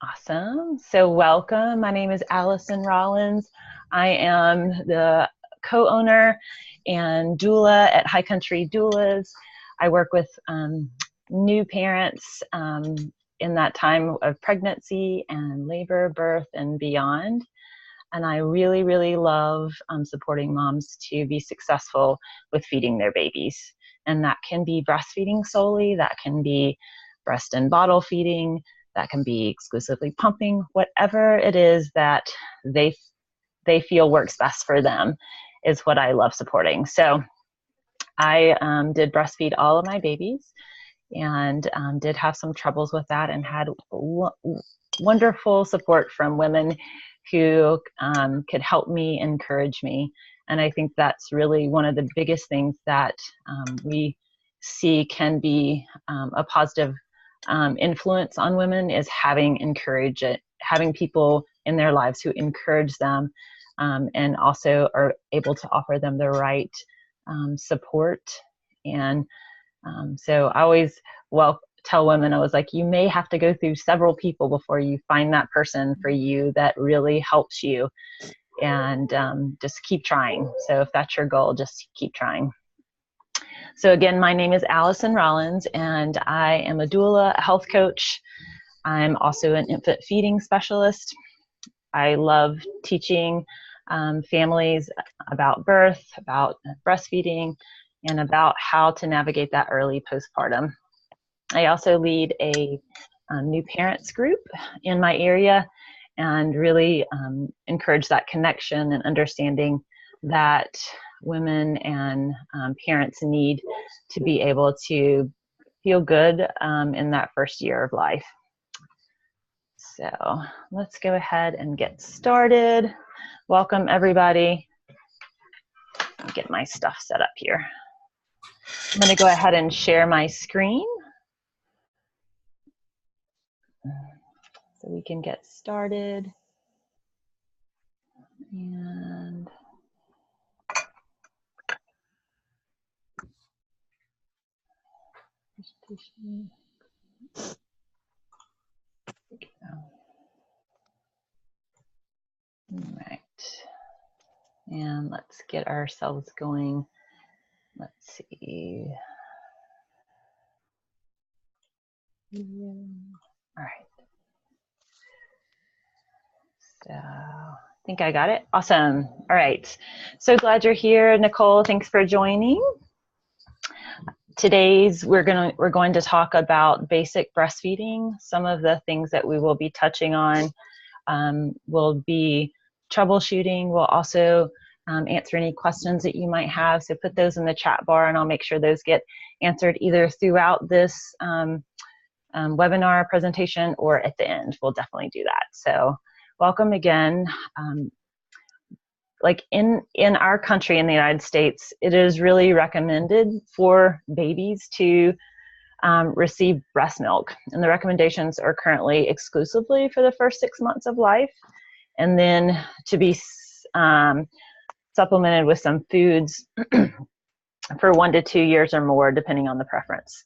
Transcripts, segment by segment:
Awesome. So welcome. My name is Allison Rollins. I am the co-owner and doula at High Country Doulas. I work with new parents in that time of pregnancy and labor, birth, and beyond. And I really, really love supporting moms to be successful with feeding their babies. And that can be breastfeeding solely, that can be breast and bottle feeding, that can be exclusively pumping, whatever it is that they feel works best for them is what I love supporting. So I did breastfeed all of my babies and did have some troubles with that and had wonderful support from women who could help me, encourage me. And I think that's really one of the biggest things that we see can be a positive influence on women is having people in their lives who encourage them and also are able to offer them the right support. And so I always tell women, I was like, you may have to go through several people before you find that person for you that really helps you, and just keep trying. So if that's your goal, just keep trying. So again, my name is Allison Rollins, and I am a doula, a health coach. I'm also an infant feeding specialist. I love teaching families about birth, about breastfeeding, and about how to navigate that early postpartum. I also lead a new parents group in my area and really encourage that connection and understanding that women and parents need to be able to feel good in that first year of life. So let's go ahead and get started. Welcome, everybody. I'll get my stuff set up here. I'm going to go ahead and share my screen so we can get started. And all right, and let's get ourselves going. Let's see. All right. So I think I got it. Awesome. All right. So glad you're here, Nicole. Thanks for joining. We're going to talk about basic breastfeeding. Some of the things that we will be touching on will be troubleshooting. We'll also answer any questions that you might have. So put those in the chat bar and I'll make sure those get answered either throughout this webinar presentation or at the end. We'll definitely do that. So welcome again. Like in our country, in the United States, it is really recommended for babies to receive breast milk. And the recommendations are currently exclusively for the first 6 months of life, and then to be supplemented with some foods for 1 to 2 years or more, depending on the preference.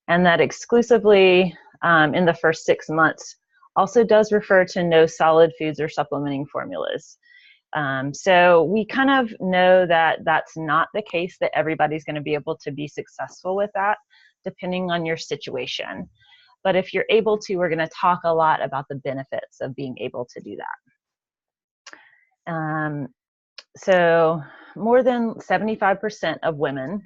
And that exclusively in the first 6 months also does refer to no solid foods or supplementing formulas. So we kind of know that that's not the case, that everybody's going to be able to be successful with that, depending on your situation. But if you're able to, we're going to talk a lot about the benefits of being able to do that. So more than 75% of women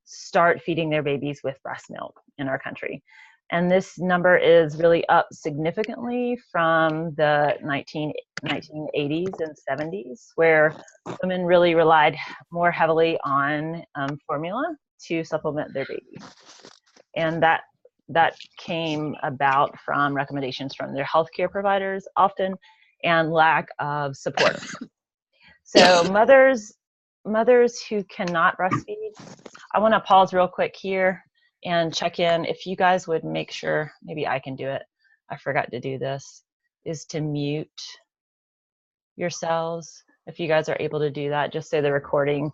start feeding their babies with breast milk in our country. And this number is really up significantly from the 1980s and 70s, where women really relied more heavily on formula to supplement their babies. And that came about from recommendations from their healthcare providers often, and lack of support. So mothers who cannot breastfeed, I want to pause real quick here and check in. If you guys would make sure, maybe I can do it, I forgot to do this, is to mute yourselves. If you guys are able to do that, just so the recording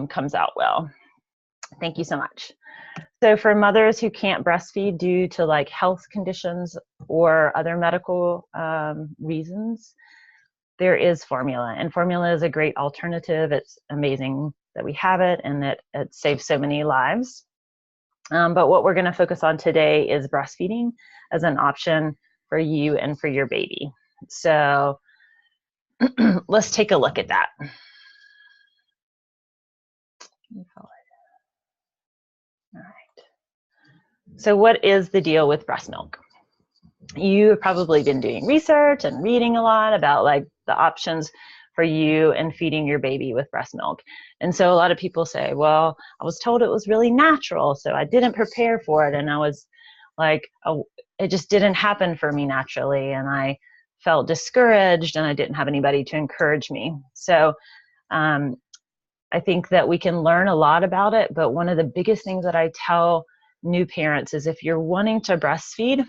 comes out well. Thank you so much. So for mothers who can't breastfeed due to like health conditions or other medical reasons, there is formula, and formula is a great alternative. It's amazing that we have it and that it saves so many lives. But what we're going to focus on today is breastfeeding as an option for you and for your baby. So let's take a look at that. All right. So what is the deal with breast milk? You've probably been doing research and reading a lot about like the options for you and feeding your baby with breast milk. And so a lot of people say, well, I was told it was really natural, so I didn't prepare for it. And I was like, oh, it just didn't happen for me naturally. And I felt discouraged and I didn't have anybody to encourage me. So I think that we can learn a lot about it. But one of the biggest things that I tell new parents is if you're wanting to breastfeed,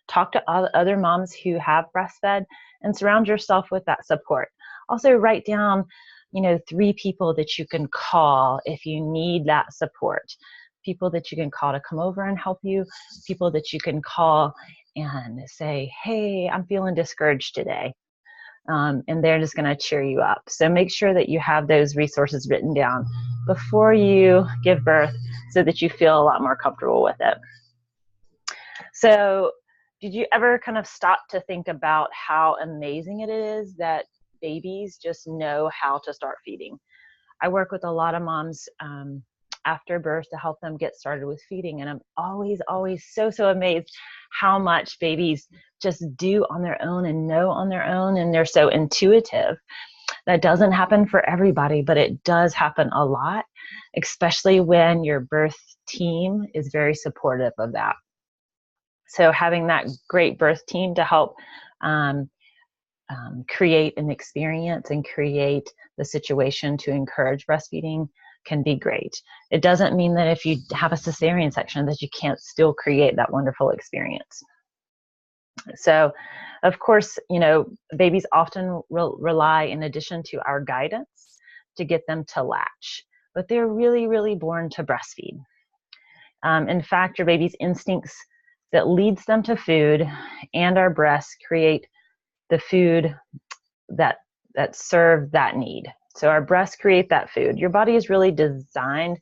talk to other moms who have breastfed and surround yourself with that support. Also write down, 3 people that you can call if you need that support. People that you can call to come over and help you. People that you can call and say, hey, I'm feeling discouraged today. And they're just going to cheer you up. So make sure that you have those resources written down before you give birth so that you feel a lot more comfortable with it. So did you ever kind of stop to think about how amazing it is that babies just know how to start feeding? I work with a lot of moms after birth to help them get started with feeding. And I'm always so amazed how much babies just do on their own and know on their own. And they're so intuitive. That doesn't happen for everybody, but it does happen a lot, especially when your birth team is very supportive of that. So having that great birth team to help create an experience and create the situation to encourage breastfeeding can be great. It doesn't mean that if you have a cesarean section that you can't still create that wonderful experience. So, of course, babies often rely, in addition to our guidance, to get them to latch, but they're really born to breastfeed. In fact, your baby's instincts that leads them to food and our breasts create the food that serve that need. So our breasts create that food. Your body is really designed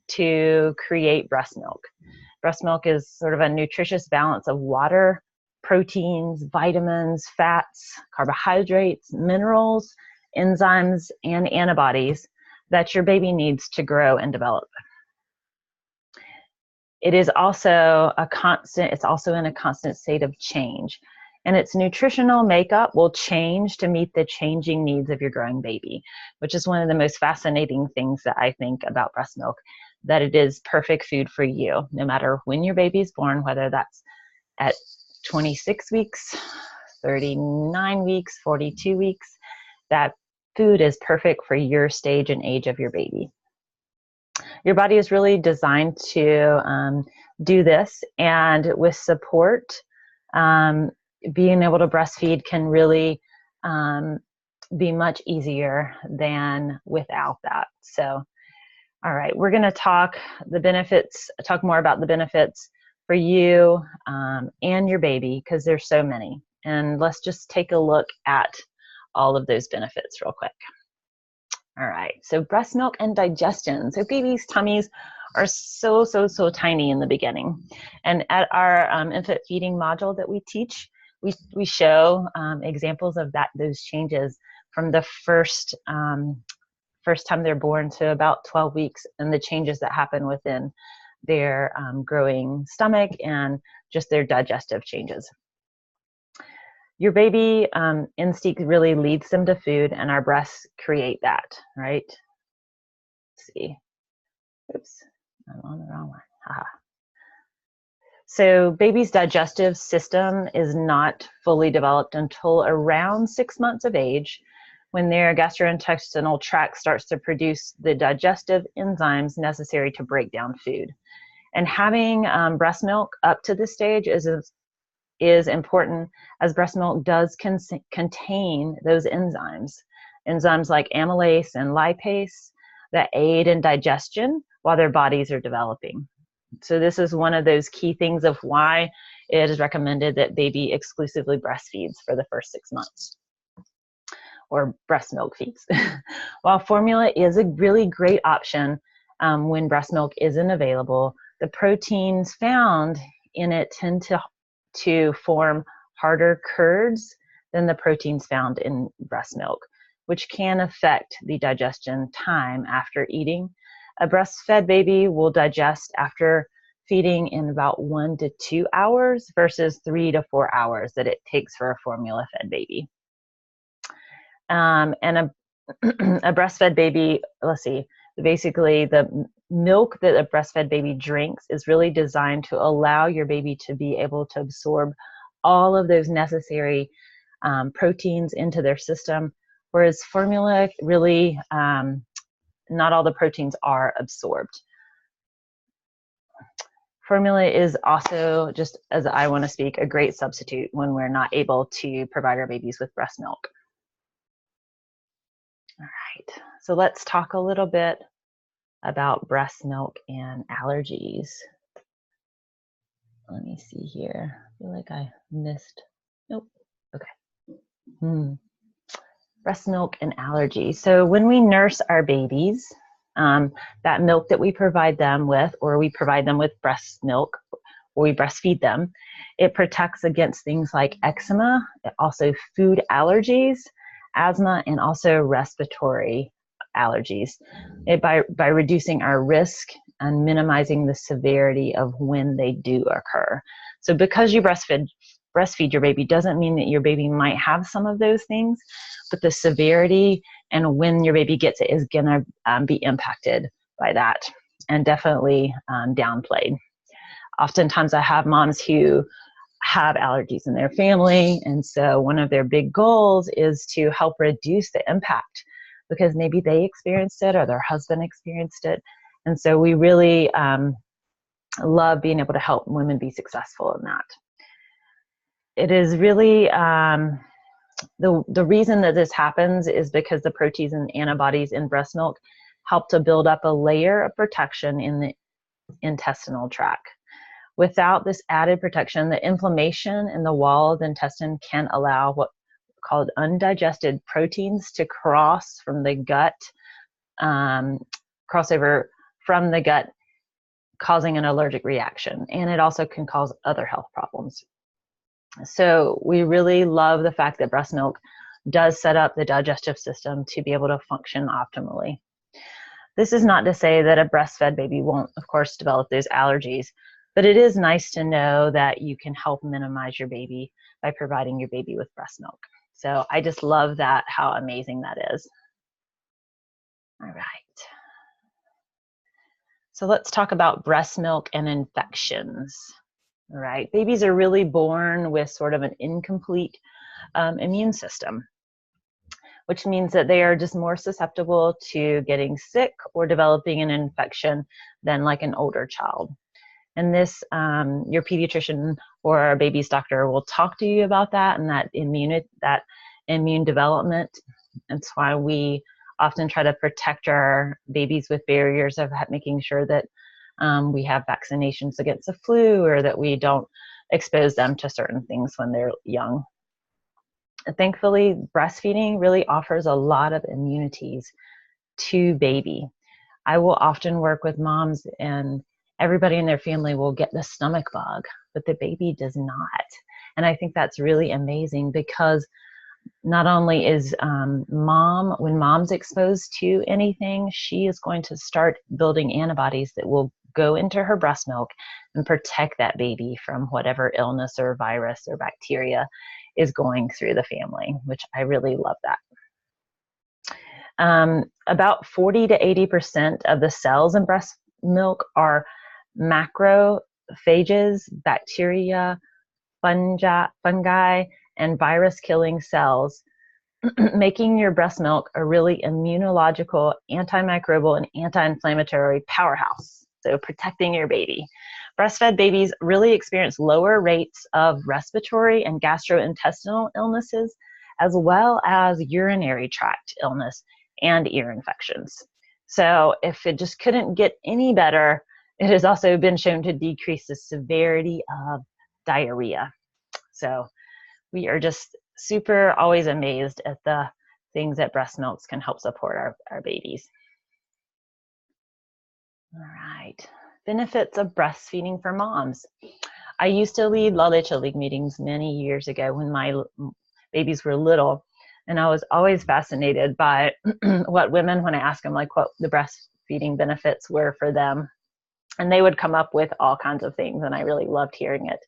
to create breast milk. Breast milk is sort of a nutritious balance of water, proteins, vitamins, fats, carbohydrates, minerals, enzymes, and antibodies that your baby needs to grow and develop. It is also it's also in a constant state of change. And its nutritional makeup will change to meet the changing needs of your growing baby, which is one of the most fascinating things that I think about breast milk, that it is perfect food for you, no matter when your baby is born, whether that's at 26 weeks, 39 weeks, 42 weeks, that food is perfect for your stage and age of your baby. Your body is really designed to do this, and with support, being able to breastfeed can really be much easier than without that. So, all right, we're going to talk more about the benefits for you and your baby, because there's so many. And let's just take a look at all of those benefits real quick. All right, so breast milk and digestion. So babies' tummies are so tiny in the beginning. And at our infant feeding module that we teach, we show examples of those changes from the first time they're born to about 12 weeks, and the changes that happen within their growing stomach and just their digestive changes. Your baby instinct really leads them to food, and our breasts create that, right? Let's see. Oops, I'm on the wrong one. Haha. So baby's digestive system is not fully developed until around 6 months of age, when their gastrointestinal tract starts to produce the digestive enzymes necessary to break down food. And having breast milk up to this stage is important, as breast milk does contain those enzymes like amylase and lipase that aid in digestion while their bodies are developing. So this is one of those key things of why it is recommended that baby exclusively breastfeeds for the first 6 months, or breast milk feeds. While formula is a really great option when breast milk isn't available, the proteins found in it tend to form harder curds than the proteins found in breast milk, which can affect the digestion time after eating. A breastfed baby will digest after feeding in about 1 to 2 hours versus 3 to 4 hours that it takes for a formula-fed baby. And a breastfed baby, let's see, basically the milk that a breastfed baby drinks is really designed to allow your baby to be able to absorb all of those necessary proteins into their system, whereas formula really, not all the proteins are absorbed. Formula is also, just as I want to speak, a great substitute when we're not able to provide our babies with breast milk. All right, so let's talk a little bit about breast milk and allergies. Let me see here. I feel like I missed. Nope. Okay. Breast milk and allergies. So when we nurse our babies, that milk that we provide them with, or we provide them with breast milk, or we breastfeed them, it protects against things like eczema, also food allergies, asthma, and also respiratory allergies, by reducing our risk and minimizing the severity of when they do occur. So because you breastfeed your baby doesn't mean that your baby might have some of those things, but the severity and when your baby gets it is going to be impacted by that, and definitely downplayed. Oftentimes I have moms who have allergies in their family, and so one of their big goals is to help reduce the impact because maybe they experienced it or their husband experienced it. And so we really love being able to help women be successful in that. It is really, the reason that this happens is because the proteins and antibodies in breast milk help to build up a layer of protection in the intestinal tract. Without this added protection, the inflammation in the wall of the intestine can allow what called undigested proteins to cross from the gut, crossover from the gut, causing an allergic reaction. And it also can cause other health problems. So we really love the fact that breast milk does set up the digestive system to be able to function optimally. This is not to say that a breastfed baby won't, of course, develop those allergies, but it is nice to know that you can help minimize your baby by providing your baby with breast milk. So I just love that, how amazing that is. All right. So let's talk about breast milk and infections. All right. Babies are really born with sort of an incomplete immune system, which means that they are just more susceptible to getting sick or developing an infection than like an older child. And this, your pediatrician or our baby's doctor will talk to you about that and that immune development. That's why we often try to protect our babies with barriers of making sure that we have vaccinations against the flu, or that we don't expose them to certain things when they're young. Thankfully, breastfeeding really offers a lot of immunities to baby. I will often work with moms and everybody in their family will get the stomach bug, but the baby does not. And I think that's really amazing because not only is when mom's exposed to anything, she is going to start building antibodies that will go into her breast milk and protect that baby from whatever illness or virus or bacteria is going through the family, which I really love that. About 40 to 80% of the cells in breast milk are macrophages, bacteria, fungi, and virus-killing cells, making your breast milk a really immunological, antimicrobial, and anti-inflammatory powerhouse. So protecting your baby. Breastfed babies really experience lower rates of respiratory and gastrointestinal illnesses, as well as urinary tract illness and ear infections. So if it just couldn't get any better, it has also been shown to decrease the severity of diarrhea. So we are just super always amazed at the things that breast milks can help support our babies. All right, benefits of breastfeeding for moms. I used to lead La Leche League meetings many years ago when my babies were little, and I was always fascinated by what women, when I asked them like what the breastfeeding benefits were for them, and they would come up with all kinds of things, and I really loved hearing it.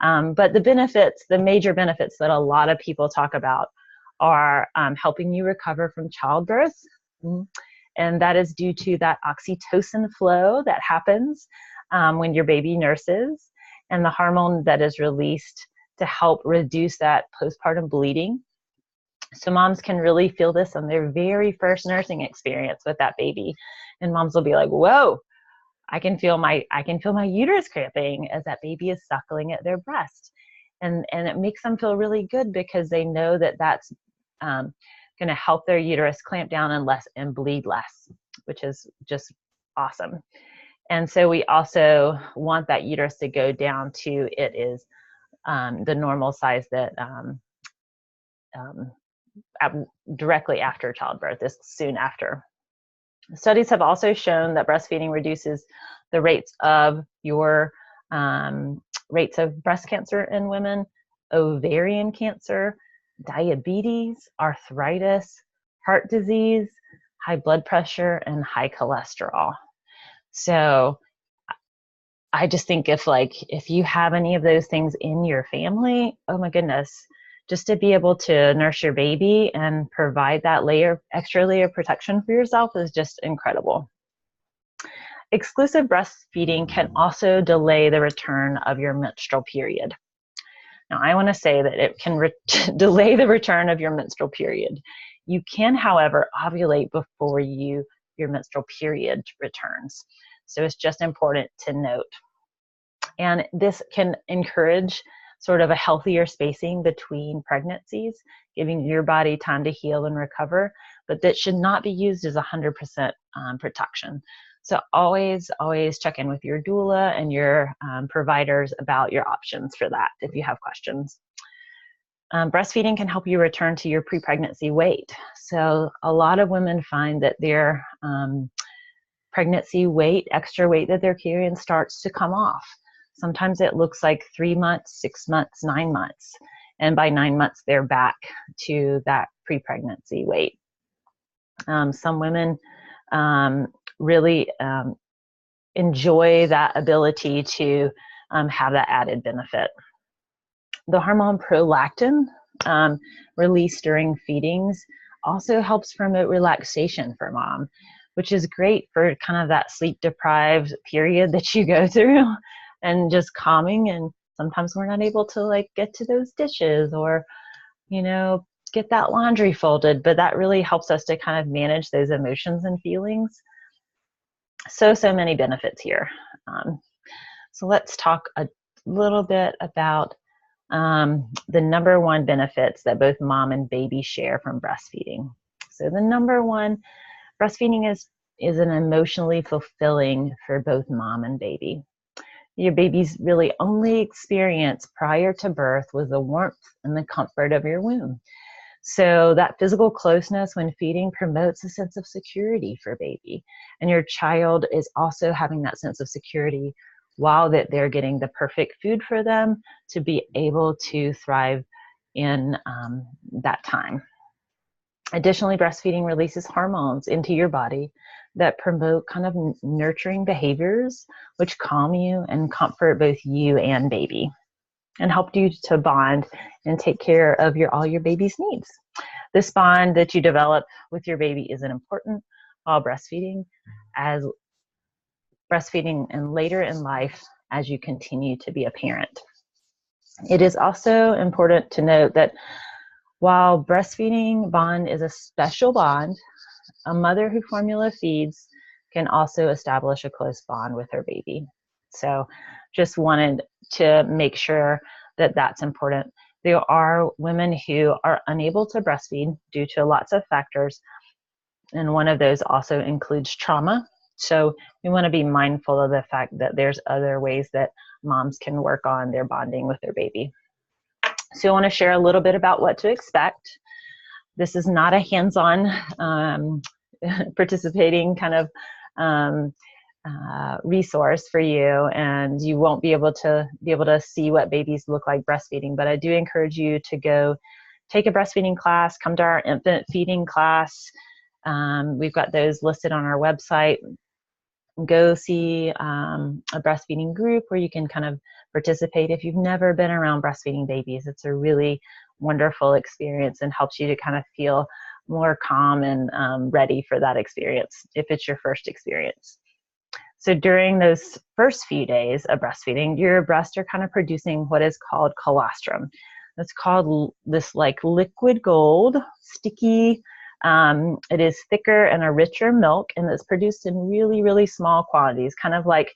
But the benefits, the major benefits that a lot of people talk about are helping you recover from childbirth. And that is due to that oxytocin flow that happens when your baby nurses, and the hormone that is released to help reduce that postpartum bleeding. So moms can really feel this on their very first nursing experience with that baby. And moms will be like, whoa, I can feel my uterus cramping as that baby is suckling at their breast. And it makes them feel really good because they know that that's going to help their uterus clamp down and bleed less, which is just awesome. And so we also want that uterus to go down to it is the normal size that directly after childbirth, is soon after. Studies have also shown that breastfeeding reduces the rates of rates of breast cancer in women, ovarian cancer, diabetes, arthritis, heart disease, high blood pressure, and high cholesterol. So I just think if you have any of those things in your family, oh my goodness, just to be able to nurse your baby and provide that extra layer of protection for yourself is just incredible. Exclusive breastfeeding can also delay the return of your menstrual period. Now, I want to say that it can delay the return of your menstrual period. You can, however, ovulate before your menstrual period returns. So it's just important to note. And this can encourage sort of a healthier spacing between pregnancies, giving your body time to heal and recover, but that should not be used as 100% protection. So always check in with your doula and your providers about your options for that if you have questions. Breastfeeding can help you return to your pre-pregnancy weight. So a lot of women find that their pregnancy weight, extra weight that they're carrying, starts to come off. Sometimes it looks like 3 months, 6 months, 9 months. And by 9 months, they're back to that pre-pregnancy weight. Some women really enjoy that ability to have that added benefit. The hormone prolactin released during feedings also helps promote relaxation for mom, which is great for kind of that sleep-deprived period that you go through, and just calming. And sometimes we're not able to get to those dishes or, get that laundry folded, but that really helps us to kind of manage those emotions and feelings. So many benefits here. So let's talk a little bit about the number one benefits that both mom and baby share from breastfeeding. So the number one, breastfeeding is an emotionally fulfilling for both mom and baby. Your baby's really only experience prior to birth was the warmth and the comfort of your womb. So that physical closeness when feeding promotes a sense of security for baby. And your child is also having that sense of security while that they're getting the perfect food for them to be able to thrive in that time. Additionally, breastfeeding releases hormones into your body that promote kind of nurturing behaviors, which calm you and comfort both you and baby, and help you to bond and take care of all your baby's needs. This bond that you develop with your baby is important while breastfeeding, and later in life as you continue to be a parent. It is also important to note that while breastfeeding bond is a special bond, a mother who formula feeds can also establish a close bond with her baby. So just wanted to make sure that that's important. There are women who are unable to breastfeed due to lots of factors, and one of those also includes trauma. So we want to be mindful of the fact that there's other ways that moms can work on their bonding with their baby. So I want to share a little bit about what to expect. This is not a hands-on participating kind of resource for you, and you won't be able to see what babies look like breastfeeding, but I do encourage you to go take a breastfeeding class, come to our infant feeding class. We've got those listed on our website. Go see a breastfeeding group where you can kind of participate. If you've never been around breastfeeding babies, it's a really wonderful experience and helps you to kind of feel more calm and ready for that experience if it's your first experience. So during those first few days of breastfeeding, your breasts are kind of producing what is called colostrum. It's called this like liquid gold, sticky. It is thicker and a richer milk, and it's produced in really, really small quantities, kind of like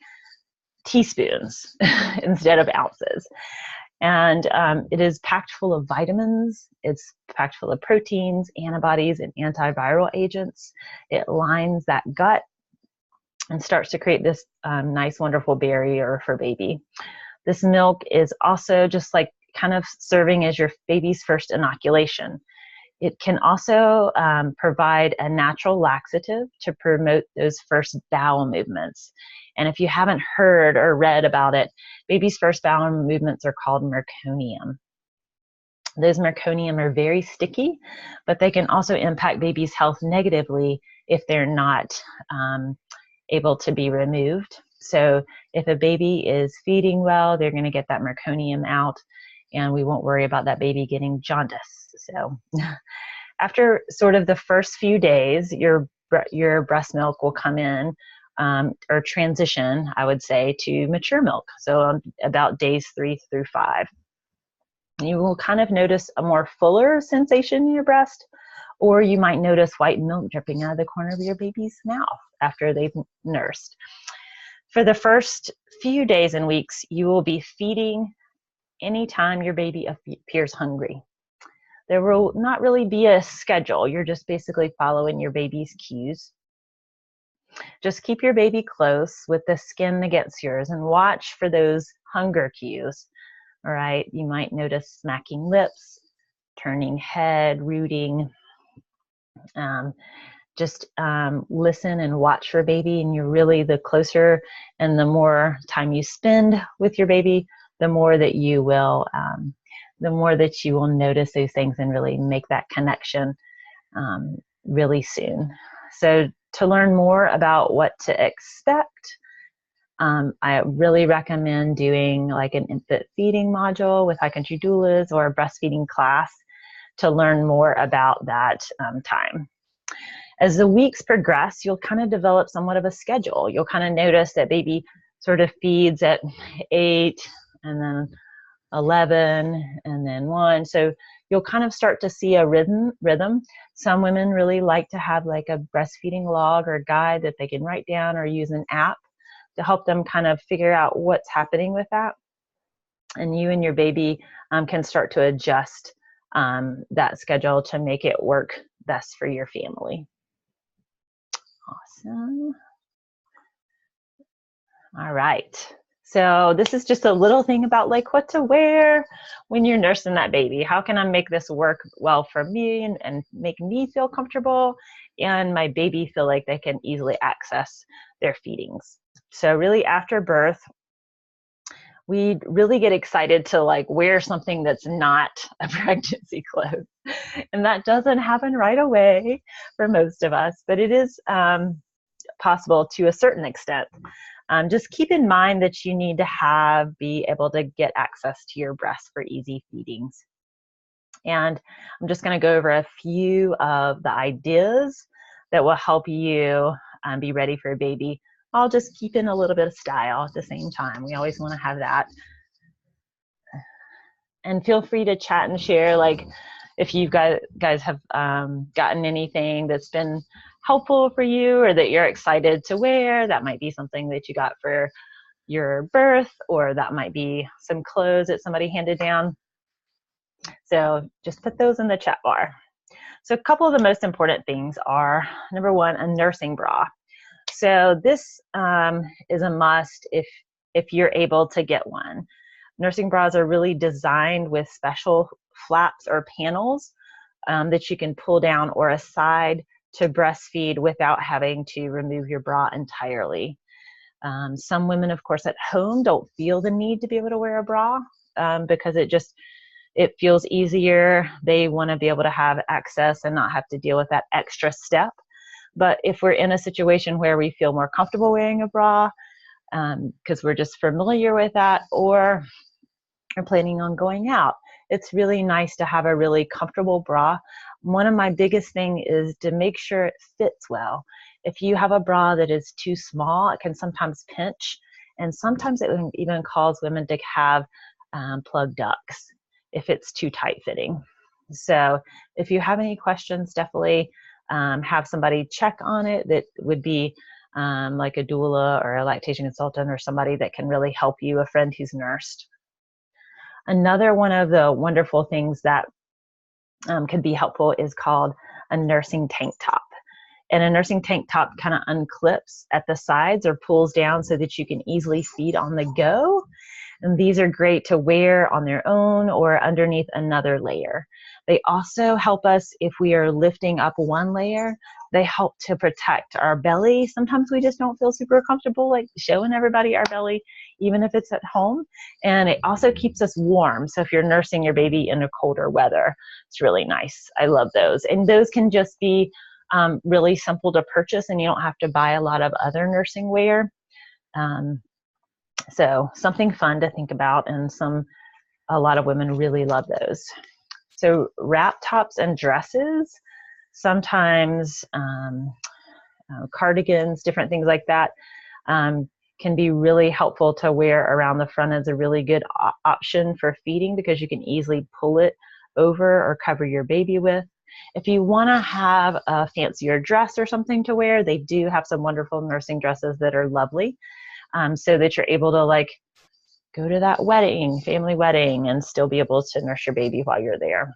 teaspoons instead of ounces. And it is packed full of vitamins. It's packed full of proteins, antibodies, and antiviral agents. It lines that gut and starts to create this nice, wonderful barrier for baby. This milk is also just like kind of serving as your baby's first inoculation. It can also provide a natural laxative to promote those first bowel movements. And if you haven't heard or read about it, baby's first bowel movements are called meconium. Those meconium are very sticky, but they can also impact baby's health negatively if they're not able to be removed. So if a baby is feeding well, they're going to get that meconium out, and we won't worry about that baby getting jaundice. So after sort of the first few days, your breast milk will come in or transition, I would say, to mature milk. So about days 3 through 5. You will kind of notice a more fuller sensation in your breast, or you might notice white milk dripping out of the corner of your baby's mouth after they've nursed. For the first few days and weeks, you will be feeding anytime your baby appears hungry. There will not really be a schedule. You're just basically following your baby's cues. Just keep your baby close with the skin against yours and watch for those hunger cues. All right, you might notice smacking lips, turning head, rooting. Just listen and watch for baby, and you're really, the closer and the more time you spend with your baby, the more that you will notice those things and really make that connection really soon. So to learn more about what to expect, I really recommend doing like an infant feeding module with High Country Doulas or a breastfeeding class to learn more about that time. As the weeks progress, you'll kind of develop somewhat of a schedule. You'll kind of notice that baby sort of feeds at 8 and then 11 and then 1. So you'll kind of start to see a rhythm. Some women really like to have like a breastfeeding log or guide that they can write down or use an app to help them kind of figure out what's happening with that. And you and your baby can start to adjust that schedule to make it work best for your family. Awesome. All right. So this is just a little thing about like what to wear when you're nursing that baby. How can I make this work well for me and make me feel comfortable and my baby feel like they can easily access their feedings? So really after birth, we really get excited to like wear something that's not a pregnancy clothes. And that doesn't happen right away for most of us, but it is possible to a certain extent. Just keep in mind that you need to be able to get access to your breast for easy feedings. And I'm just going to go over a few of the ideas that will help you be ready for a baby. I'll just keep in a little bit of style at the same time. We always want to have that. And feel free to chat and share, like if you guys have gotten anything that's been helpful for you or that you're excited to wear. That might be something that you got for your birth, or that might be some clothes that somebody handed down. So just put those in the chat bar. So a couple of the most important things are, number one, a nursing bra. So this is a must if you're able to get one. Nursing bras are really designed with special flaps or panels that you can pull down or aside to breastfeed without having to remove your bra entirely. Some women, of course, at home don't feel the need to be able to wear a bra because it feels easier. They want to be able to have access and not have to deal with that extra step. But if we're in a situation where we feel more comfortable wearing a bra because we're just familiar with that, or are planning on going out, it's really nice to have a really comfortable bra. One of my biggest things is to make sure it fits well. If you have a bra that is too small, it can sometimes pinch, and sometimes it can even cause women to have plug ducts if it's too tight fitting. So if you have any questions, definitely have somebody check on it. That would be like a doula or a lactation consultant or somebody that can really help you, a friend who's nursed. Another one of the wonderful things that can be helpful is called a nursing tank top. And a nursing tank top kind of unclips at the sides or pulls down so that you can easily feed on the go. And these are great to wear on their own or underneath another layer. They also help us if we are lifting up one layer. They help to protect our belly. Sometimes we just don't feel super comfortable like showing everybody our belly, even if it's at home. And it also keeps us warm. So if you're nursing your baby in a colder weather, it's really nice. I love those. And those can just be really simple to purchase, and you don't have to buy a lot of other nursing wear. So something fun to think about, and a lot of women really love those. So wrap tops and dresses, sometimes cardigans, different things like that can be really helpful to wear around the front as a really good option for feeding because you can easily pull it over or cover your baby with. If you want to have a fancier dress or something to wear, they do have some wonderful nursing dresses that are lovely. So that you're able to like go to that wedding, family wedding, and still be able to nurse your baby while you're there.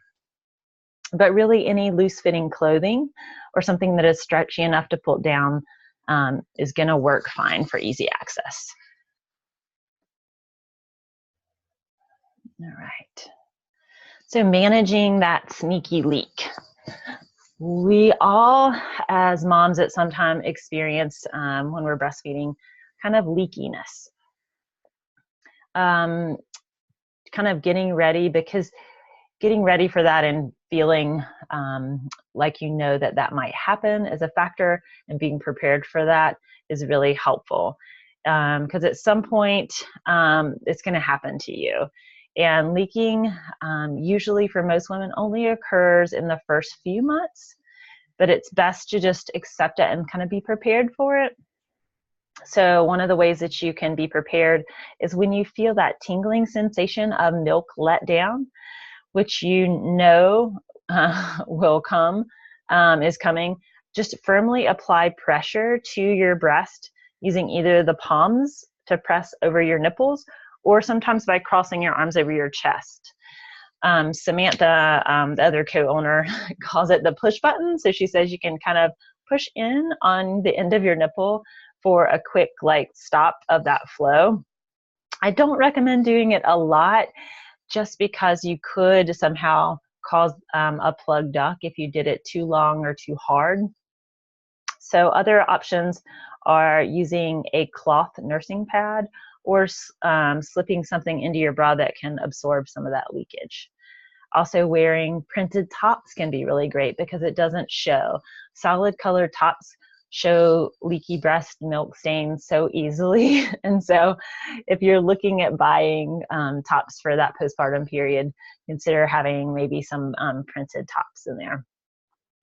But really any loose fitting clothing or something that is stretchy enough to pull down is going to work fine for easy access. All right. So managing that sneaky leak. We all, as moms at some time, experience when we're breastfeeding kind of leakiness. Kind of getting ready for that and feeling like you know that might happen is a factor, and being prepared for that is really helpful because at some point it's going to happen to you. And leaking usually for most women only occurs in the first few months, but it's best to just accept it and kind of be prepared for it. So one of the ways that you can be prepared is when you feel that tingling sensation of milk let down, which you know will come, is coming, just firmly apply pressure to your breast using either the palms to press over your nipples or sometimes by crossing your arms over your chest. Samantha, the other co-owner, calls it the push button. So she says you can kind of push in on the end of your nipple for a quick like stop of that flow. I don't recommend doing it a lot just because you could somehow cause a plug duct if you did it too long or too hard. So other options are using a cloth nursing pad or slipping something into your bra that can absorb some of that leakage. Also, wearing printed tops can be really great because it doesn't show. Solid colored tops show leaky breast milk stains so easily. And so if you're looking at buying tops for that postpartum period, consider having maybe some printed tops in there.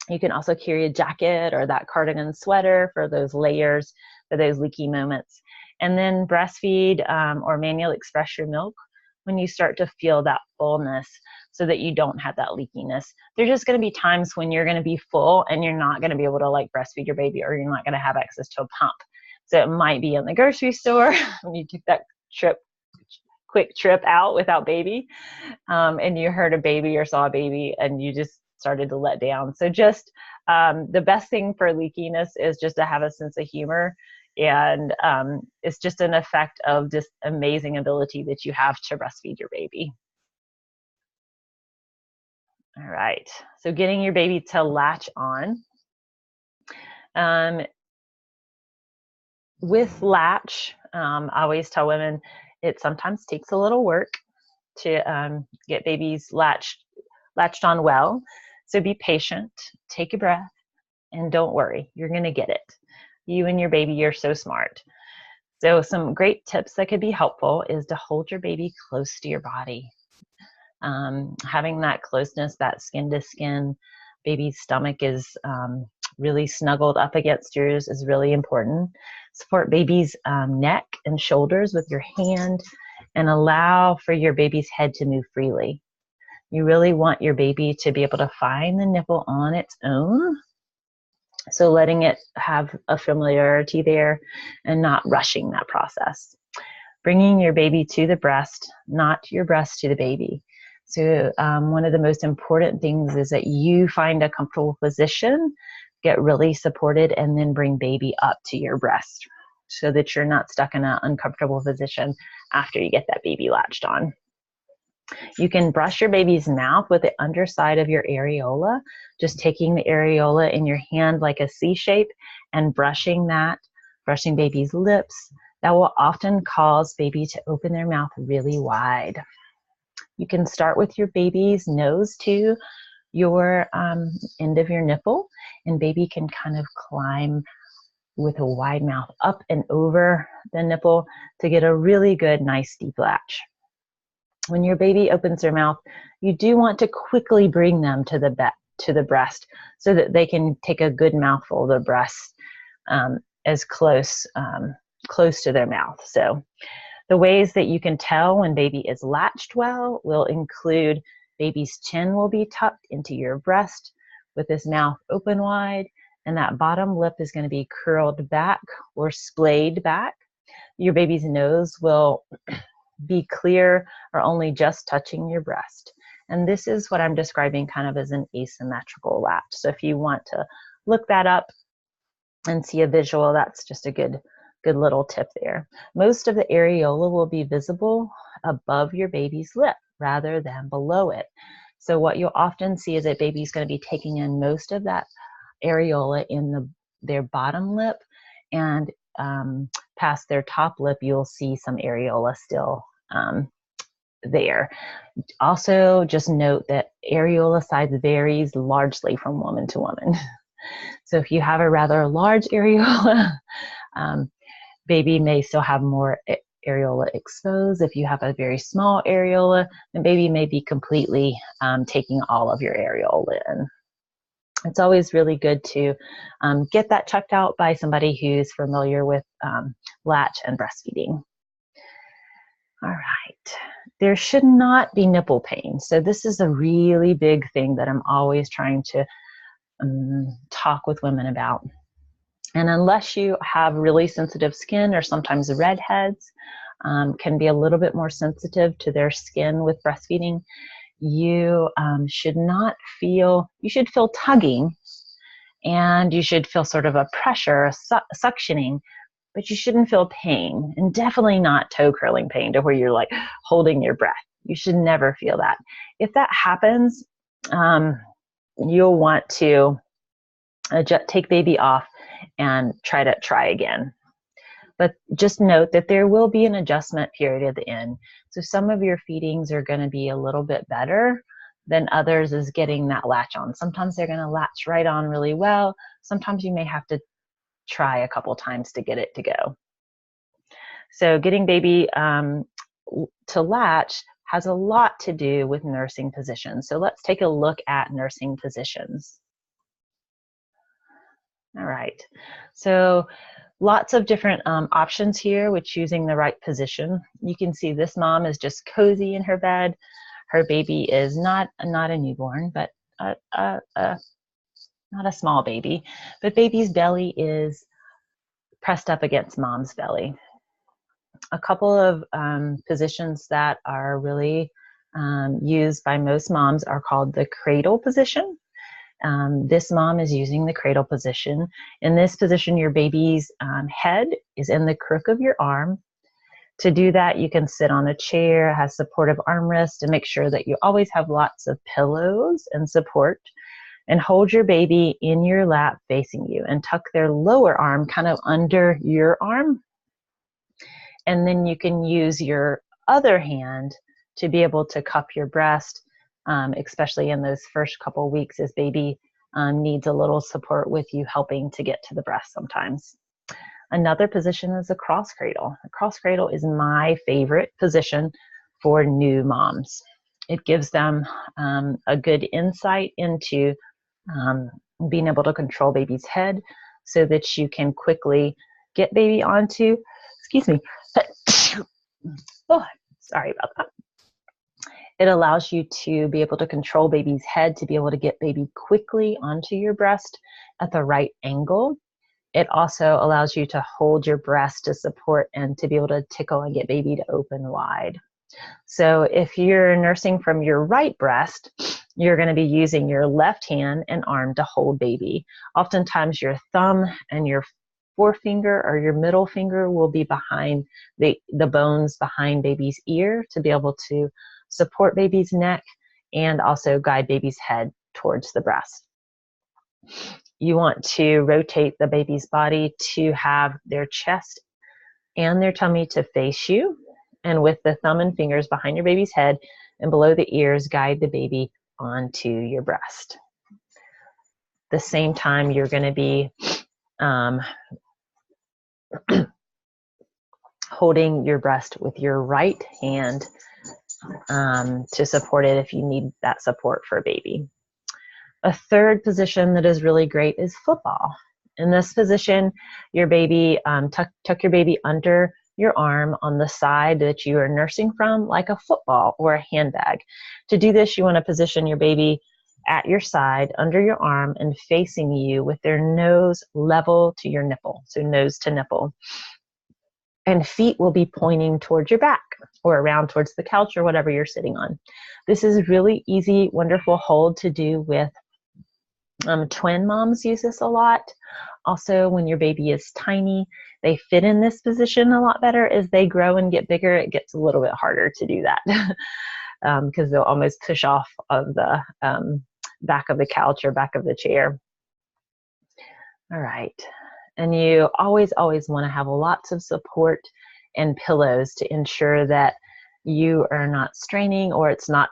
You can also carry a jacket or that cardigan sweater for those layers, for those leaky moments. And then breastfeed or manually express your milk when you start to feel that fullness so that you don't have that leakiness. There's just going to be times when you're going to be full and you're not going to be able to like breastfeed your baby, or you're not going to have access to a pump. So it might be in the grocery store when you took that quick trip out without baby, and you heard a baby or saw a baby and you just started to let down. So just The best thing for leakiness is just to have a sense of humor. And it's just an effect of this amazing ability that you have to breastfeed your baby. All right, so getting your baby to latch on. With latch, I always tell women it sometimes takes a little work to get babies latched on well. So be patient, take a breath, and don't worry, you're gonna get it. You and your baby are so smart. So some great tips that could be helpful is to hold your baby close to your body. Having that closeness, that skin to skin, baby's stomach is really snuggled up against yours is really important. Support baby's neck and shoulders with your hand and allow for your baby's head to move freely. You really want your baby to be able to find the nipple on its own. So letting it have a familiarity there and not rushing that process. Bringing your baby to the breast, not your breast to the baby. So one of the most important things is that you find a comfortable position, get really supported, and then bring baby up to your breast so that you're not stuck in an uncomfortable position after you get that baby latched on. You can brush your baby's mouth with the underside of your areola, just taking the areola in your hand like a C shape and brushing baby's lips. That will often cause baby to open their mouth really wide. You can start with your baby's nose to your end of your nipple, and baby can kind of climb with a wide mouth up and over the nipple to get a really good, nice deep latch. When your baby opens their mouth, you do want to quickly bring them to the breast so that they can take a good mouthful of the breast as close to their mouth. So the ways that you can tell when baby is latched well will include baby's chin will be tucked into your breast with his mouth open wide, and that bottom lip is going to be curled back or splayed back. Your baby's nose will be clear or only just touching your breast. And this is what I'm describing kind of as an asymmetrical latch. So if you want to look that up and see a visual, that's just a good little tip there. Most of the areola will be visible above your baby's lip rather than below it. So what you'll often see is that baby's going to be taking in most of that areola in their bottom lip, and past their top lip, you'll see some areola still there. Also, just note that areola size varies largely from woman to woman. So if you have a rather large areola, baby may still have more areola exposed. If you have a very small areola, then baby may be completely taking all of your areola in. It's always really good to get that checked out by somebody who's familiar with latch and breastfeeding. All right, there should not be nipple pain. So this is a really big thing that I'm always trying to talk with women about. And unless you have really sensitive skin, or sometimes redheads can be a little bit more sensitive to their skin with breastfeeding, you should feel tugging, and you should feel sort of a pressure, a suctioning, but you shouldn't feel pain, and definitely not toe curling pain to where you're like holding your breath. You should never feel that. If that happens, you'll want to take baby off and try again. But just note that there will be an adjustment period at the end. So some of your feedings are going to be a little bit better than others is getting that latch on. Sometimes they're going to latch right on really well. Sometimes you may have to try a couple times to get it to go. So getting baby to latch has a lot to do with nursing positions. So let's take a look at nursing positions. All right, so lots of different options here with choosing the right position. You can see this mom is just cozy in her bed. Her baby is not a newborn, but not a small baby, but baby's belly is pressed up against mom's belly. A couple of positions that are really used by most moms are called the cradle position. This mom is using the cradle position. In this position, your baby's head is in the crook of your arm. To do that, you can sit on a chair, has supportive armrest, and make sure that you always have lots of pillows and support. And hold your baby in your lap facing you and tuck their lower arm kind of under your arm. And then you can use your other hand to be able to cup your breast, especially in those first couple weeks as baby needs a little support with you helping to get to the breast sometimes. Another position is a cross cradle. A cross cradle is my favorite position for new moms. It gives them a good insight into being able to control baby's head so that you can quickly get baby onto, excuse me, oh, sorry about that. It allows you to be able to control baby's head, to be able to get baby quickly onto your breast at the right angle. It also allows you to hold your breast to support and to be able to tickle and get baby to open wide. So if you're nursing from your right breast, you're going to be using your left hand and arm to hold baby. Oftentimes your thumb and your forefinger or your middle finger will be behind the bones behind baby's ear to be able to support baby's neck and also guide baby's head towards the breast. You want to rotate the baby's body to have their chest and their tummy to face you. And with the thumb and fingers behind your baby's head and below the ears, guide the baby onto your breast. The same time, you're going to be holding your breast with your right hand to support it if you need that support for baby. A third position that is really great is football. In this position, your baby, tuck your baby under your arm on the side that you are nursing from, like a football or a handbag. To do this, you want to position your baby at your side, under your arm, and facing you with their nose level to your nipple, so nose to nipple. And feet will be pointing towards your back or around towards the couch or whatever you're sitting on. This is really easy, wonderful hold to do with twin moms. Use this a lot. Also, when your baby is tiny, they fit in this position a lot better. As they grow and get bigger, it gets a little bit harder to do that because they'll almost push off of the back of the couch or back of the chair. All right. And you always want to have lots of support and pillows to ensure that you are not straining or it's not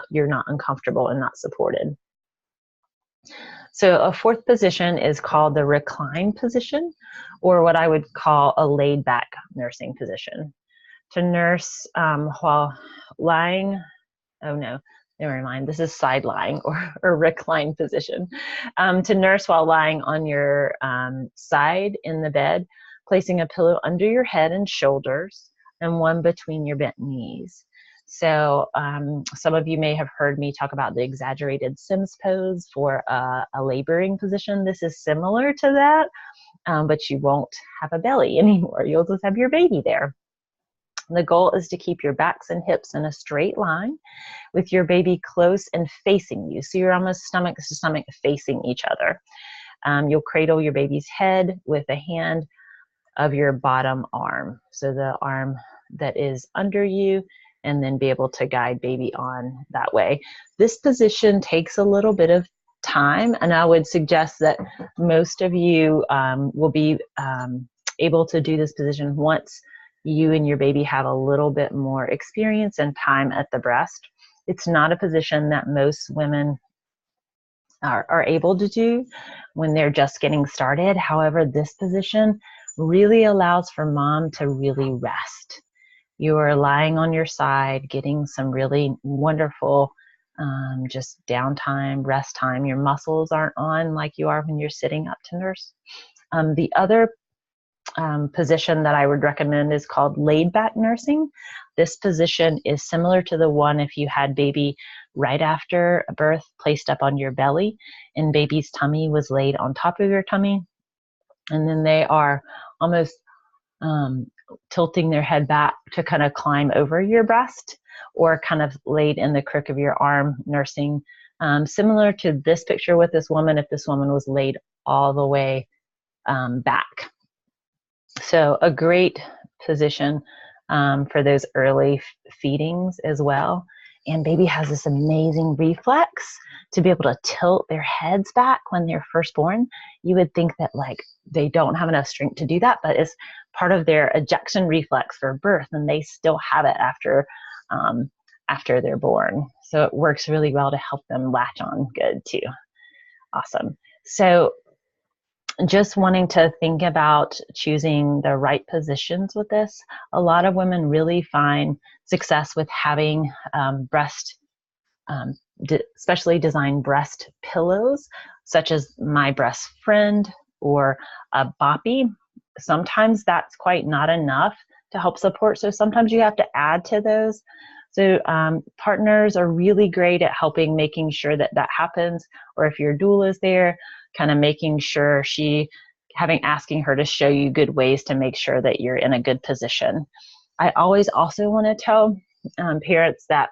you're not uncomfortable and not supported. So a fourth position is called the recline position, or what I would call a laid back nursing position. To nurse while lying, oh no, never mind, this is side lying or recline position. To nurse while lying on your side in the bed, placing a pillow under your head and shoulders and one between your bent knees. So some of you may have heard me talk about the exaggerated Sims pose for a laboring position. This is similar to that, but you won't have a belly anymore. You'll just have your baby there. The goal is to keep your backs and hips in a straight line with your baby close and facing you. So you're almost stomach to stomach facing each other. You'll cradle your baby's head with a hand of your bottom arm. So the arm that is under you, and then be able to guide baby on that way. This position takes a little bit of time, and I would suggest that most of you will be able to do this position once you and your baby have a little bit more experience and time at the breast. It's not a position that most women are able to do when they're just getting started. However, this position really allows for mom to really rest. You are lying on your side, getting some really wonderful just downtime, rest time. Your muscles aren't on like you are when you're sitting up to nurse. The other position that I would recommend is called laid back nursing. This position is similar to the one if you had baby right after birth placed up on your belly and baby's tummy was laid on top of your tummy. And then they are almost tilting their head back to kind of climb over your breast, or kind of laid in the crook of your arm, nursing Similar to this picture with this woman, if this woman was laid all the way back. So a great position for those early feedings as well. And baby has this amazing reflex to be able to tilt their heads back when they're first born. You would think that like they don't have enough strength to do that, but it's part of their ejection reflex for birth, and they still have it after they're born. So it works really well to help them latch on good too. Awesome. So just wanting to think about choosing the right positions with this. A lot of women really find success with having specially designed breast pillows, such as My Breast Friend or a Boppy. Sometimes that's quite not enough to help support, so sometimes you have to add to those. So partners are really great at helping, making sure that that happens, or if your doula is there, kind of making sure asking her to show you good ways to make sure that you're in a good position. I always also want to tell parents that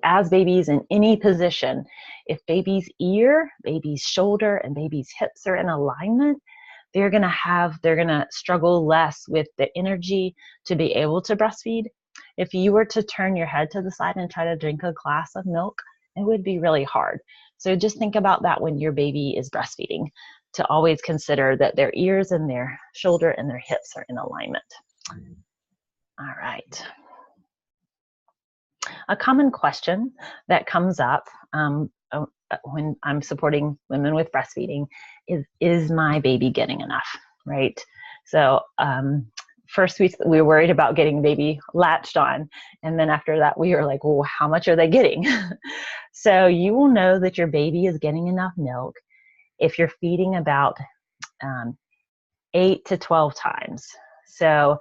as babies in any position, if baby's ear, baby's shoulder, and baby's hips are in alignment, they're gonna struggle less with the energy to be able to breastfeed. If you were to turn your head to the side and try to drink a glass of milk, it would be really hard. So just think about that when your baby is breastfeeding, to always consider that their ears and their shoulder and their hips are in alignment. All right. A common question that comes up when I'm supporting women with breastfeeding is my baby getting enough, right? So first we were worried about getting baby latched on, and then after that we were like, well, how much are they getting? So you will know that your baby is getting enough milk if you're feeding about 8 to 12 times. So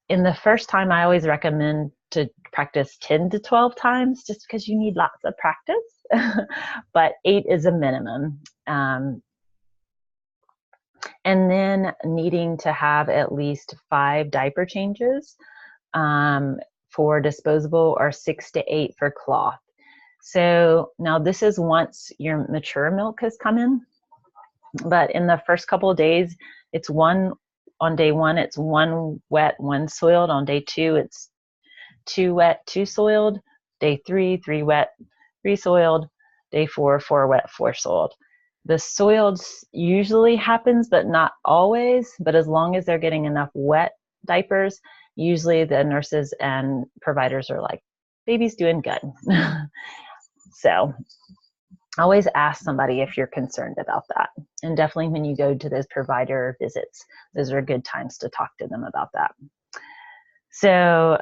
in the first time, I always recommend to practice 10 to 12 times just because you need lots of practice, but 8 is a minimum. And then needing to have at least 5 diaper changes for disposable, or 6 to 8 for cloth. So now this is once your mature milk has come in, but in the first couple of days, it's on day 1, it's 1 wet, 1 soiled. On day 2, it's 2 wet, 2 soiled. Day 3, 3 wet, 3 soiled. Day 4, 4 wet, 4 soiled. The soiled usually happens, but not always. But as long as they're getting enough wet diapers, usually the nurses and providers are like, baby's doing good. So always ask somebody if you're concerned about that. And definitely when you go to those provider visits, those are good times to talk to them about that. So